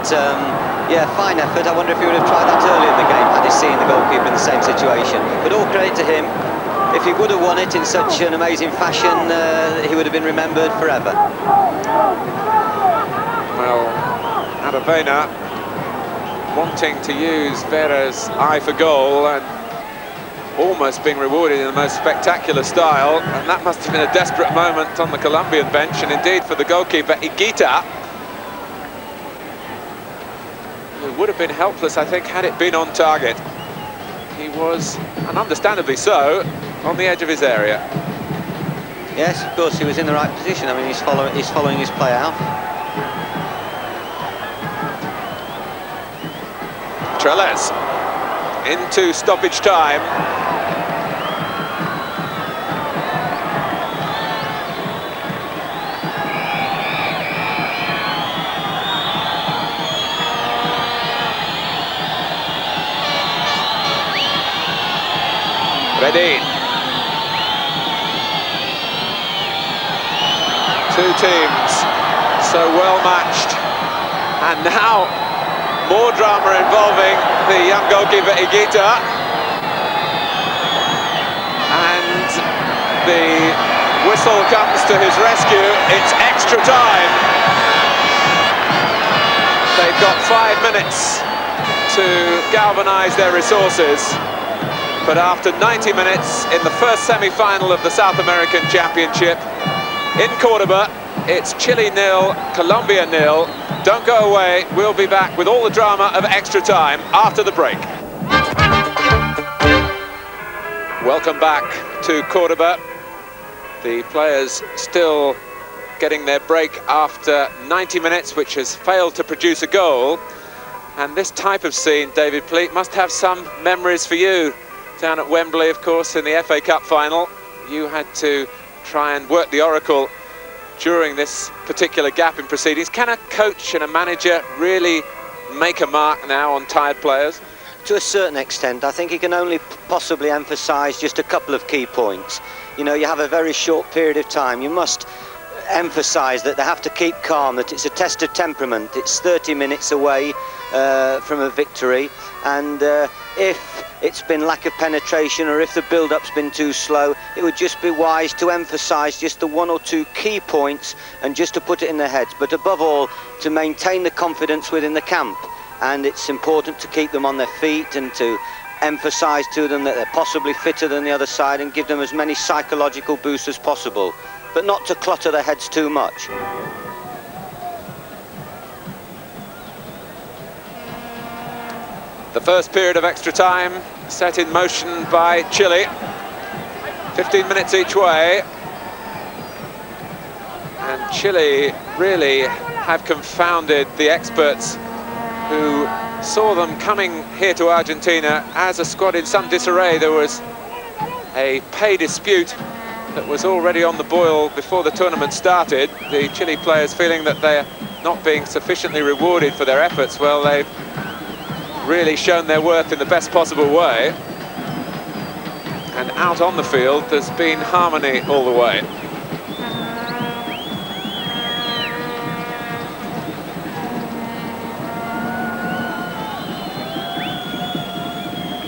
A: yeah, fine effort. I wonder if he would have tried that early in the game had he seen the goalkeeper in the same situation. But all credit to him. If he would have won it in such an amazing fashion, he would have been remembered forever. Well, Aravena wanting to use Vera's eye for goal and almost being rewarded in the most spectacular style, and that must have been a desperate moment on the Colombian bench, and indeed for the goalkeeper Higuita, who would have been helpless, I think, had it been on target. He was, and understandably so, on the edge of his area. Yes, of course, he was in the right position. I mean, he's following his play out. Trelez into stoppage time. Redin. Two teams so well matched, and now more drama involving the young goalkeeper Higuita, and the whistle comes to his rescue. It's extra time. They've got 5 minutes to galvanise their resources, but after 90 minutes in the first semi-final of the South American Championship in Cordoba, it's Chile 0, Colombia 0. Don't go away, we'll be back with all the drama of extra time after the break. Welcome back to Cordoba. The players still getting their break after 90 minutes, which has failed to produce a goal. And this type of scene, David Pleat, must have some memories for you. Down at Wembley, of course, in the FA Cup final, you had to try and work the oracle during this particular gap in proceedings. Can a coach and a manager really make a mark now on tired players?
C: To a certain extent. I think he can only possibly emphasise just a couple of key points. You know, you have a very short period of time. You must emphasise that they have to keep calm, that it's a test of temperament. It's 30 minutes away from a victory, and if it's been lack of penetration or if the build-up's been too slow, it would just be wise to emphasise just the one or two key points and just to put it in their heads, but above all to maintain the confidence within the camp. And it's important to keep them on their feet and to emphasise to them that they're possibly fitter than the other side and give them as many psychological boosts as possible, but not to clutter their heads too much.
A: The first period of extra time set in motion by Chile. 15 minutes each way. And Chile really have confounded the experts who saw them coming here to Argentina as a squad in some disarray. There was a pay dispute that was already on the boil before the tournament started. The Chile players feeling that they're not being sufficiently rewarded for their efforts. Well, they've really shown their worth in the best possible way. And out on the field, there's been harmony all the way.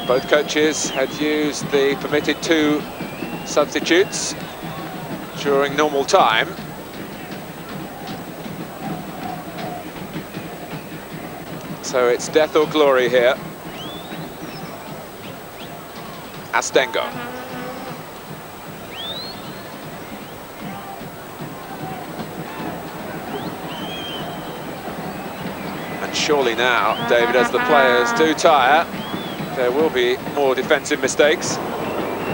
A: Both coaches had used the permitted 2 substitutes during normal time. So it's death or glory here. Astengo. And surely now, David, as the players do tire, there will be more defensive mistakes.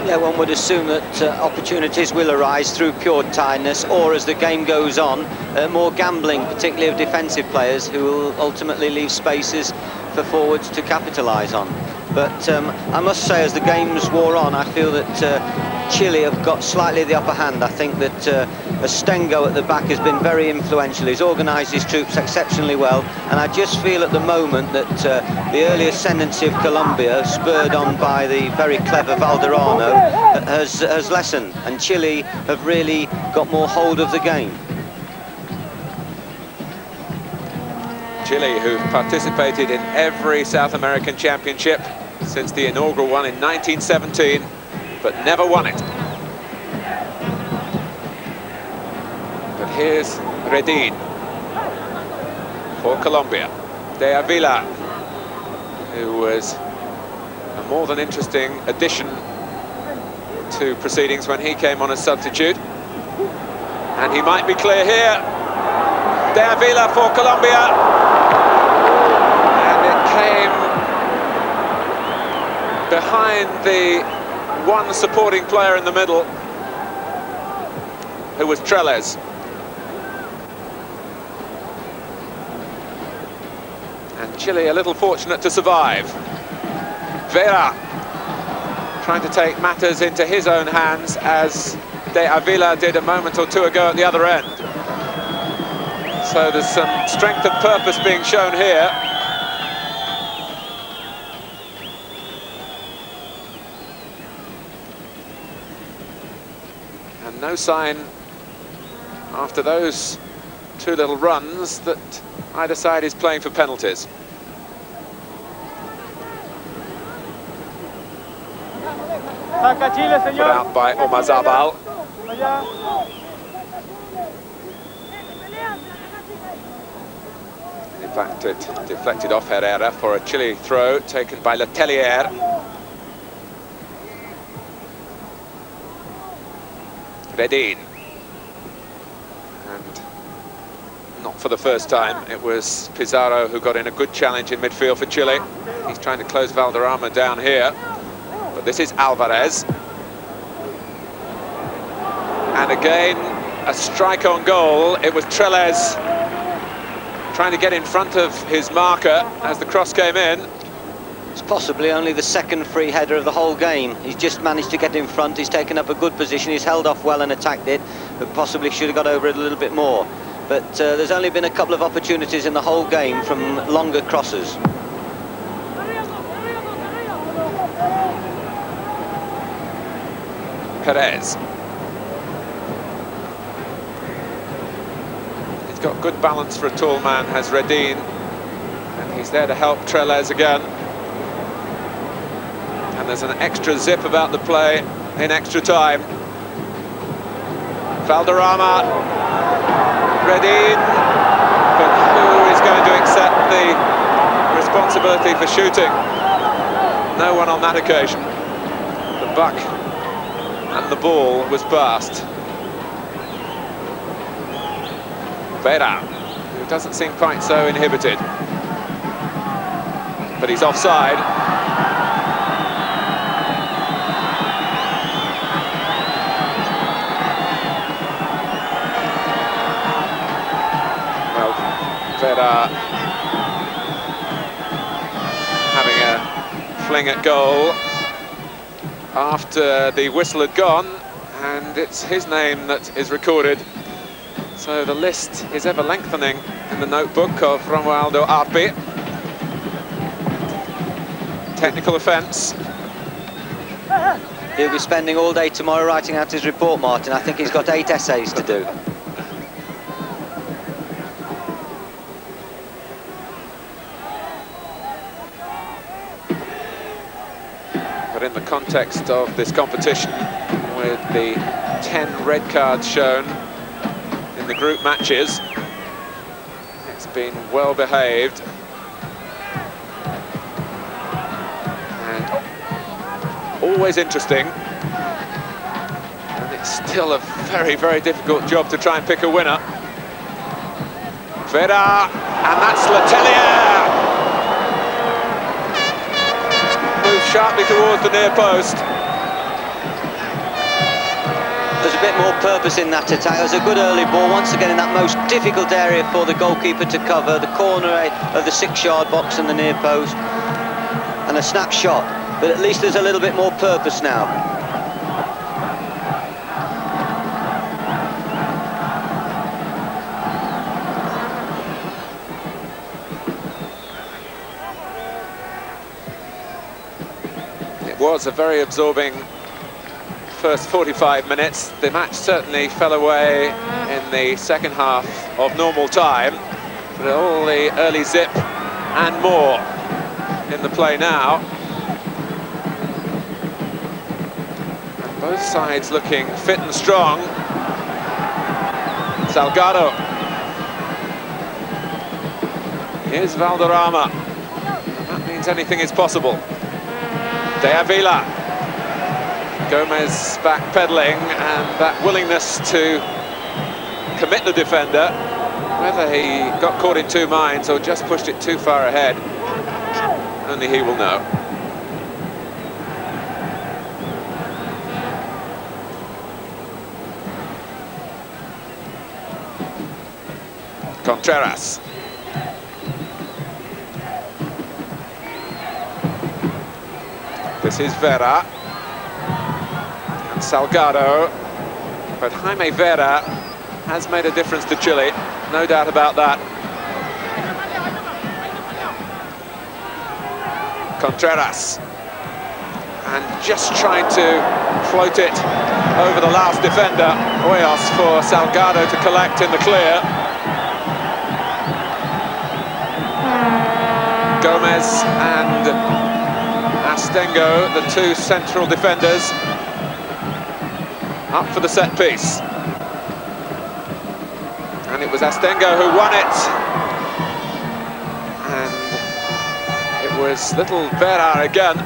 C: Yeah, one would assume that opportunities will arise through pure tiredness, or as the game goes on, more gambling, particularly of defensive players, who will ultimately leave spaces for forwards to capitalise on. But I must say, as the games wore on, I feel that Chile have got slightly the upper hand. I think that Astengo at the back has been very influential. He's organised his troops exceptionally well, and I just feel at the moment that the early ascendancy of Colombia, spurred on by the very clever Valderrama, has lessened, and Chile have really got more hold of the game.
A: Chile, who've participated in every South American Championship since the inaugural one in 1917, but never won it. But here's Redin for Colombia. De Avila, who was a more than interesting addition to proceedings when he came on as substitute. And he might be clear here. De Avila for Colombia. And it came behind the one supporting player in the middle, who was Trelez. And Chile a little fortunate to survive. Vera trying to take matters into his own hands, as De Avila did a moment or two ago at the other end. So there's some strength of purpose being shown here. no sign after those two little runs that either side is playing for penalties. Put out by Omazabal. In fact, it deflected off Herrera for a Chile throw taken by Letelier. Redin. And not for the first time, it was Pizarro who got in a good challenge in midfield for Chile. He's trying to close Valderrama down here. But this is Alvarez. And again, a strike on goal. It was Trelez trying to get in front of his marker as the cross came in.
C: It's possibly only the second free header of the whole game. He's just managed to get in front. He's taken up a good position. He's held off well and attacked it, but possibly should have got over it a little bit more. But there's only been a couple of opportunities in the whole game from longer crosses.
A: Perez. He's got good balance for a tall man, has Redin, and he's there to help Trelez again. And there's an extra zip about the play in extra time. Valderrama, Redin, but who is going to accept the responsibility for shooting? No one on that occasion. The buck and the ball was passed. Vera, who doesn't seem quite so inhibited, but he's offside. Well, Vera having a fling at goal after the whistle had gone, and it's his name that is recorded. So the list is ever lengthening in the notebook of Romualdo Arpi. Technical offence.
C: He'll be spending all day tomorrow writing out his report, Martin. I think he's got 8 essays to do.
A: But in the context of this competition, with the 10 red cards shown in the group matches, it's been well behaved. And always interesting. And it's still a very, very difficult job to try and pick a winner. Vera, and that's Letelier. Moves sharply towards the near post.
C: There's a bit more purpose in that attack. There's a good early ball, once again in that most difficult area for the goalkeeper to cover, the corner of the 6-yard box and the near post, and a snapshot. But at least there's a little bit more purpose now.
A: It was a very absorbing first 45 minutes. The match certainly fell away in the second half of normal time, but all the early zip and more in the play now. And both sides looking fit and strong. Salgado. Here's Valderrama. That means anything is possible. De Avila. Gomez backpedaling, and that willingness to commit the defender. Whether he got caught in two minds or just pushed it too far ahead, only he will know. Contreras. This is Vera. Salgado, but Jaime Vera has made a difference to Chile, no doubt about that. Contreras, and just trying to float it over the last defender. Hoyos for Salgado to collect in the clear. Gomez and Astengo, the two central defenders, up for the set piece. And it was Astengo who won it. And it was little Vera again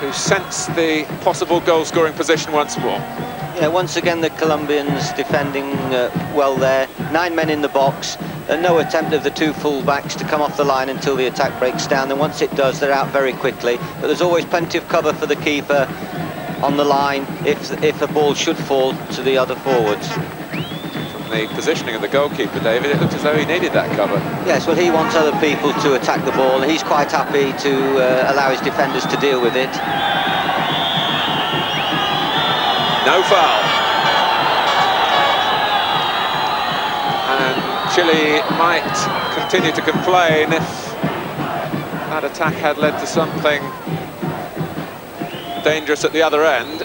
A: who sensed the possible goal-scoring position once more.
C: Yeah, once again the Colombians defending well there. 9 men in the box. No attempt of the two full-backs to come off the line until the attack breaks down. And once it does, they're out very quickly. But there's always plenty of cover for the keeper on the line if a ball should fall to the other forwards.
A: From the positioning of the goalkeeper, David, it looked as though he needed that cover.
C: Yes, well, he wants other people to attack the ball. He's quite happy to allow his defenders to deal with it.
A: No foul. And Chile might continue to complain if that attack had led to something dangerous at the other end.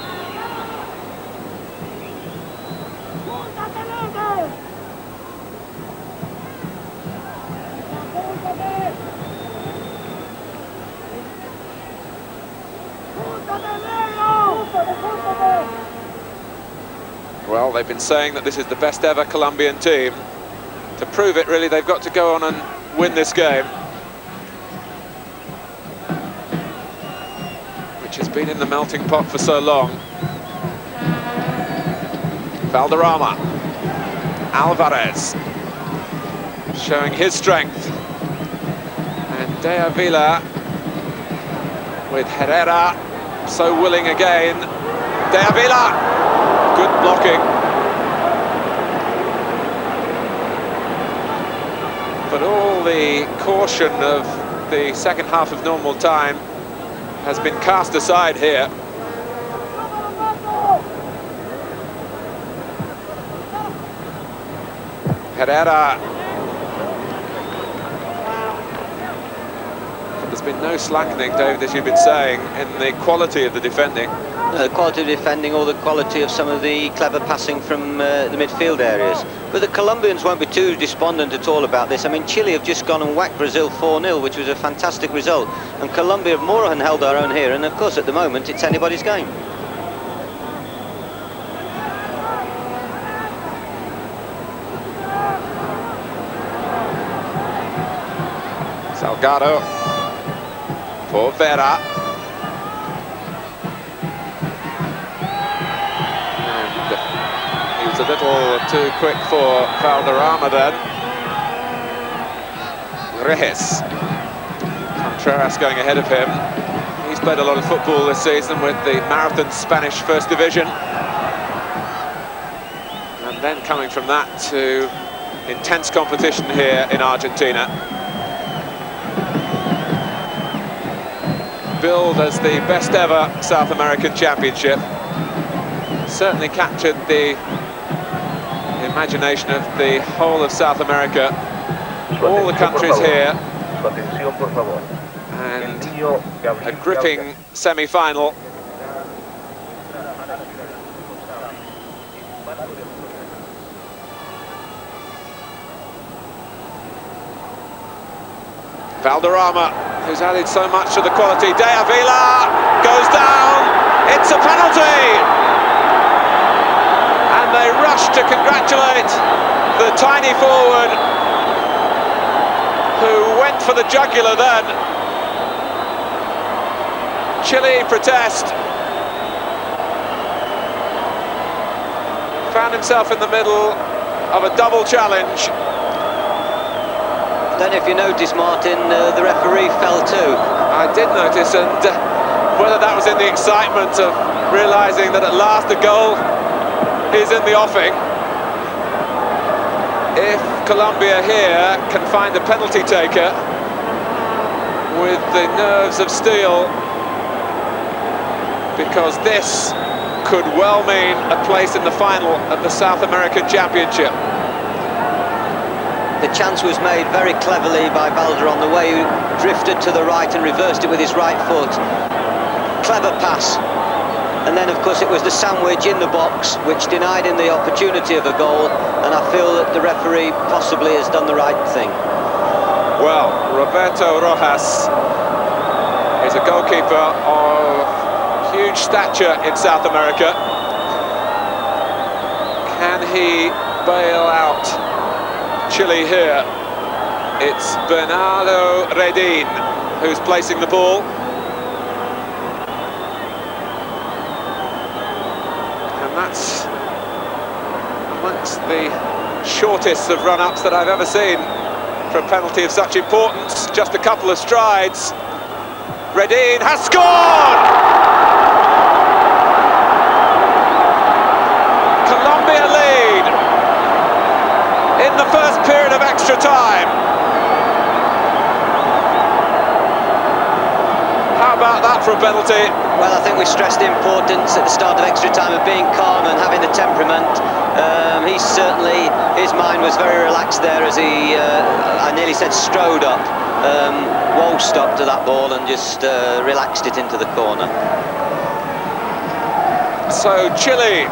A: Well, they've been saying that this is the best ever Colombian team. To prove it, really, they've got to go on and win this game, which has been in the melting pot for so long. Valderrama, Alvarez, showing his strength, and De Avila with Herrera, so willing again. De Avila, good blocking. But all the caution of the second half of normal time has been cast aside here. Herrera. But there's been no slackening, David, as you've been saying, in the quality of the defending.
C: The quality of defending or the quality of some of the clever passing from the midfield areas. But the Colombians won't be too despondent at all about this. I mean, Chile have just gone and whacked Brazil 4-0, which was a fantastic result. And Colombia have more than held our own here. And of course, at the moment, it's anybody's game.
A: Salgado for Vera. A little too quick for Valderrama then. Reyes. Contreras going ahead of him. He's played a lot of football this season with the Marathon Spanish First Division. And then coming from that to intense competition here in Argentina. Billed as the best ever South American Championship. Certainly captured the imagination of the whole of South America, all the countries here, and a gripping semi-final. Valderrama, who's added so much to the quality. De Avila goes down, it's a penalty! And they rush to congratulate the tiny forward who went for the jugular then. Chile protest. Found himself in the middle of a double challenge.
C: I don't know if you noticed, Martin, the referee fell too.
A: I did notice, and whether that was in the excitement of realising that at last the goal is in the offing. If Colombia here can find a penalty taker with the nerves of steel, because this could well mean a place in the final of the South American Championship.
C: The chance was made very cleverly by Valderrama, the way he drifted to the right and reversed it with his right foot. Clever pass. and then of course it was the sandwich in the box which denied him the opportunity of a goal, and I feel that the referee possibly has done the right thing.
A: Well, Roberto Rojas is a goalkeeper of huge stature in South America. Can he bail out Chile here? It's Bernardo Redin who's placing the ball. And that's amongst the shortest of run-ups that I've ever seen for a penalty of such importance. Just a couple of strides. Redin has scored! Colombia lead in the first period of extra time. How about that for a penalty?
C: Well, I think we stressed the importance at the start of extra time of being calm and having the temperament. His mind was very relaxed there as he, I nearly said strode up, waltzed up to that ball and just relaxed it into the corner.
A: So Chile,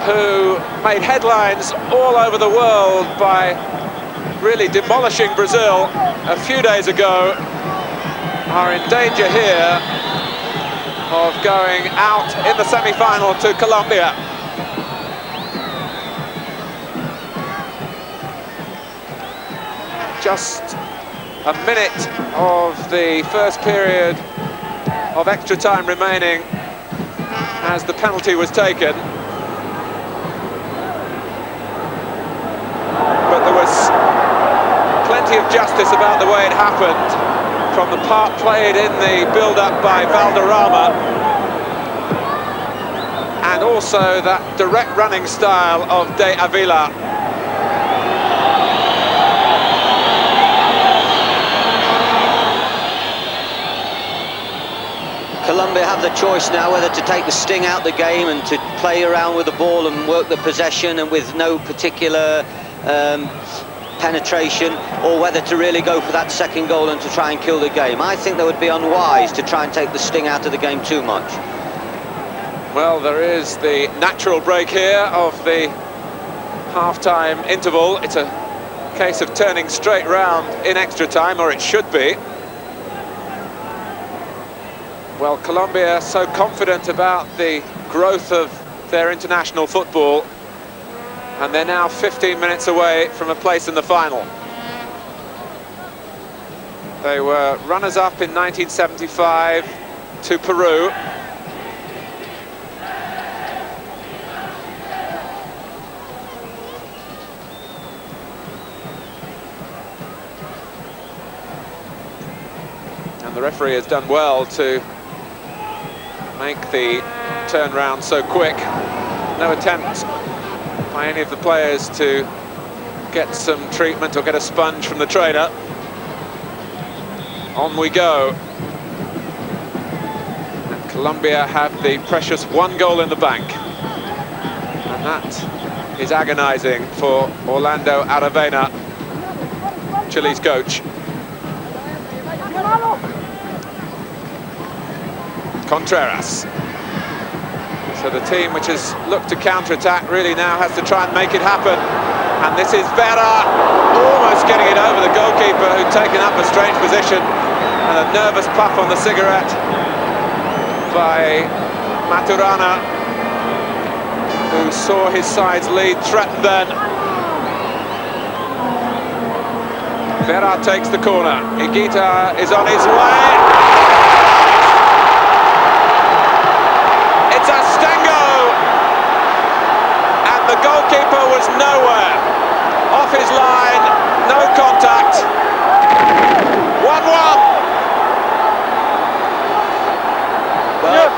A: who made headlines all over the world by really demolishing Brazil a few days ago, are in danger here of going out in the semi-final to Colombia. Just a minute of the first period of extra time remaining as the penalty was taken. But there was plenty of justice about the way it happened, from the part played in the build-up by Valderrama, and also that direct running style of De Avila.
C: Colombia have the choice now whether to take the sting out the game and to play around with the ball and work the possession and with no particular penetration, or whether to really go for that second goal and to try and kill the game. I think they would be unwise to try and take the sting out of the game too much.
A: Well, there is the natural break here of the half-time interval. It's a case of turning straight round in extra time, or it should be. Well, Colombia so confident about the growth of their international football, and they're now 15 minutes away from a place in the final. They were runners-up in 1975 to Peru. And the referee has done well to make the turnaround so quick. No attempt by any of the players to get some treatment or get a sponge from the trainer. On we go. And Colombia have the precious one goal in the bank. And that is agonizing for Orlando Aravena, Chile's coach. Contreras. So the team which has looked to counter-attack really now has to try and make it happen. And this is Vera almost getting it over the goalkeeper, who'd taken up a strange position, and a nervous puff on the cigarette by Maturana, who saw his side's lead threatened then. Vera takes the corner. Higuita is on his way. The goalkeeper was nowhere, off his line, no contact. 1-1.
C: Well,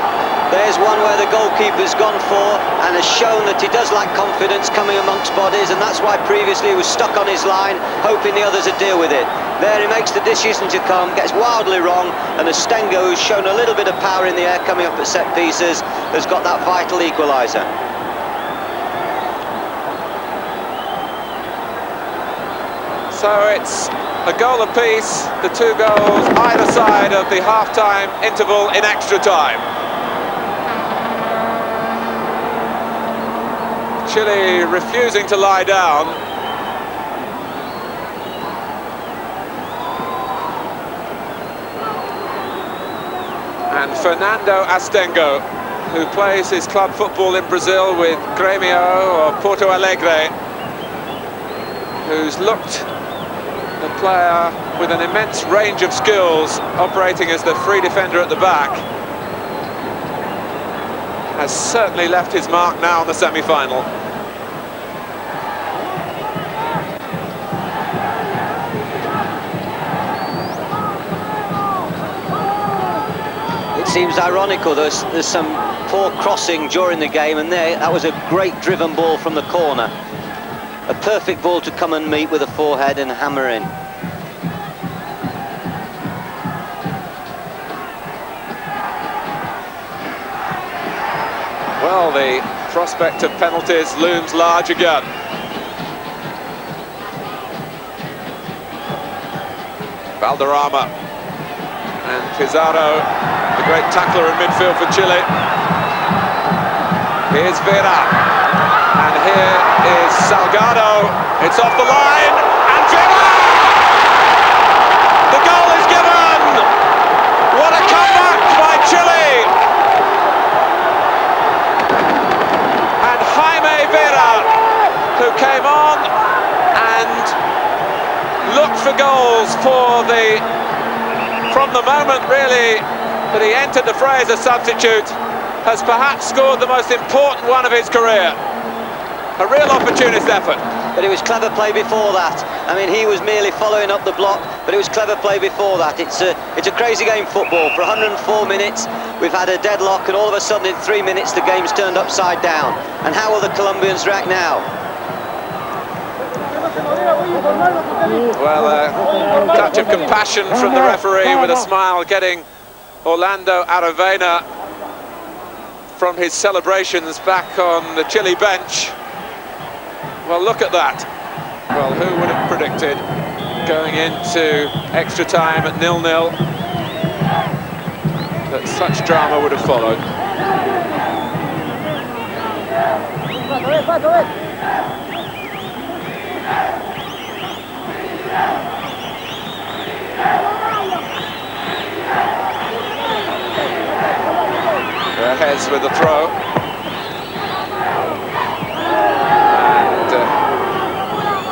C: there's one where the goalkeeper's gone for and has shown that he does lack confidence coming amongst bodies, and that's why previously he was stuck on his line, hoping the others would deal with it. There he makes the decision to come, gets wildly wrong, and Astengo, who's shown a little bit of power in the air coming up at set pieces, has got that vital equaliser.
A: So it's a goal apiece, the two goals either side of the half-time interval in extra time. Chile refusing to lie down. And Fernando Astengo, who plays his club football in Brazil with Grêmio or Porto Alegre, who's looked a player with an immense range of skills, operating as the free defender at the back, has certainly left his mark now in the semi-final.
C: It seems ironical, there's some poor crossing during the game, and that was a great driven ball from the corner. A perfect ball to come and meet with a forehead and hammer in.
A: Well, the prospect of penalties looms large again. Valderrama and Pizarro, the great tackler in midfield for Chile. Here's Vera, and here is Salgado. It's off the line, and Vera! The goal is given! What a comeback by Chile! And Jaime Vera, who came on and looked for goals from the moment really that he entered the fray as a substitute, has perhaps scored the most important one of his career. A real opportunist effort.
C: But it was clever play before that. I mean, he was merely following up the block, but it was clever play before that. It's a crazy game, football. For 104 minutes, we've had a deadlock, and all of a sudden in 3 minutes the game's turned upside down. And how will the Colombians react now?
A: Well, a touch of compassion from the referee with a smile, getting Orlando Aravena from his celebrations back on the Chile bench. Well, look at that. Well, who would have predicted going into extra time at 0-0 that such drama would have followed? Reyes with the throw.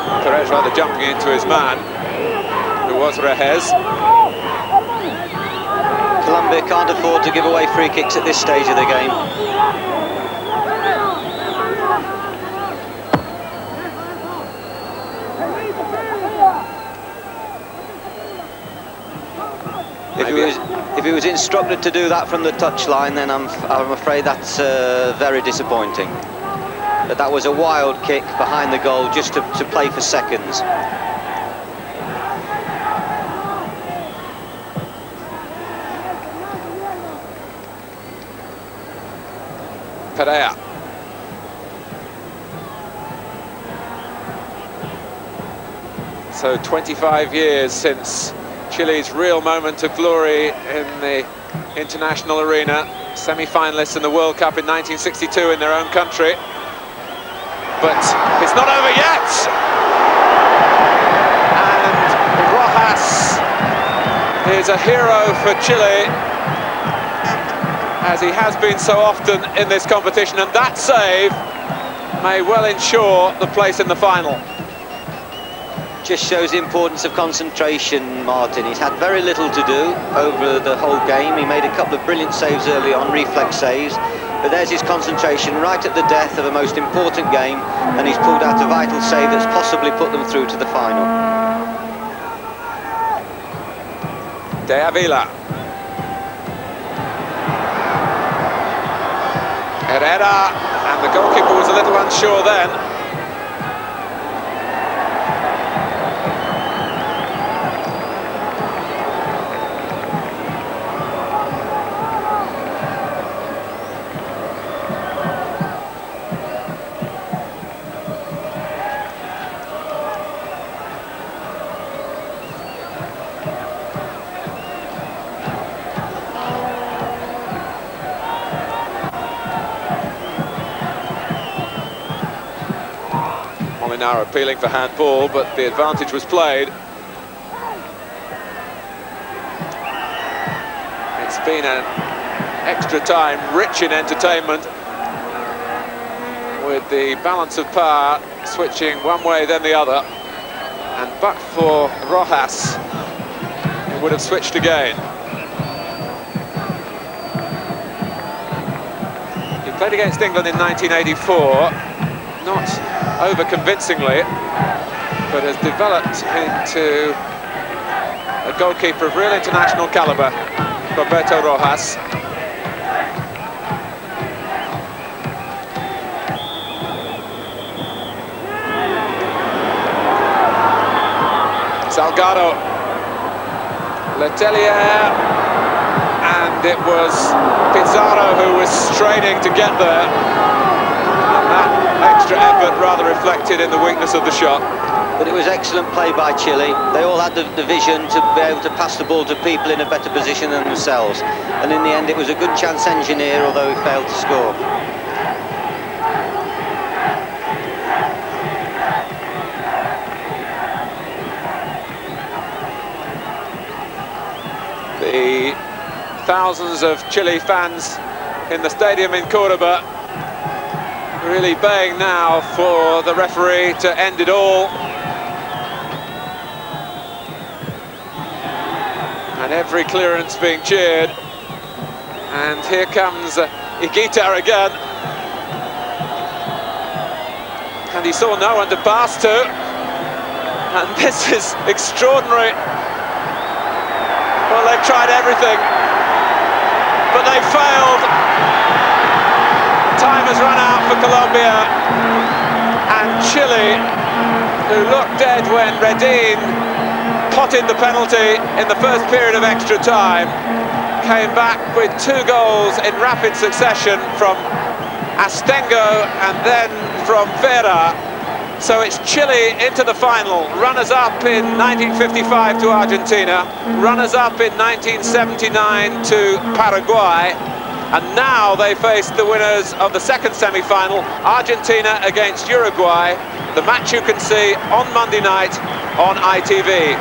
A: And Perez rather jumping into his man, who was Reyes.
C: Colombia can't afford to give away free kicks at this stage of the game. If he was instructed to do that from the touchline, then I'm afraid that's very disappointing. But that was a wild kick behind the goal, just to play for seconds.
A: Perea. So 25 years since Chile's real moment of glory in the international arena. Semi-finalists in the World Cup in 1962 in their own country. But it's not over yet! And Rojas is a hero for Chile, as he has been so often in this competition, and that save may well ensure the place in the final.
C: Just shows the importance of concentration, Martin. He's had very little to do over the whole game. He made a couple of brilliant saves early on, reflex saves, but there's his concentration right at the death of a most important game, and he's pulled out a vital save that's possibly put them through to the final.
A: De Avila. Herrera, and the goalkeeper was a little unsure then. We're now appealing for handball, but the advantage was played. It's been an extra time rich in entertainment, with the balance of power switching one way then the other, and but for Rojas, it would have switched again. He played against England in 1984, not over convincingly, but has developed into a goalkeeper of real international calibre, Roberto Rojas. Salgado, Letelier, and it was Pizarro who was straining to get there, and that extra effort rather reflected in the weakness of the shot.
C: But it was excellent play by Chile. They all had the vision to be able to pass the ball to people in a better position than themselves, and in the end it was a good chance engineer, although he failed to score.
A: The thousands of Chile fans in the stadium in Cordoba really baying now for the referee to end it all. And every clearance being cheered. And here comes Higuita again. And he saw no one to pass to. And this is extraordinary. Well, they've tried everything, but they failed. Time has run out for Colombia, and Chile, who looked dead when Redin potted the penalty in the first period of extra time, came back with 2 goals in rapid succession from Astengo and then from Vera. So it's Chile into the final, runners-up in 1955 to Argentina, runners-up in 1979 to Paraguay, and now they face the winners of the second semi-final, Argentina against Uruguay, the match you can see on Monday night on ITV.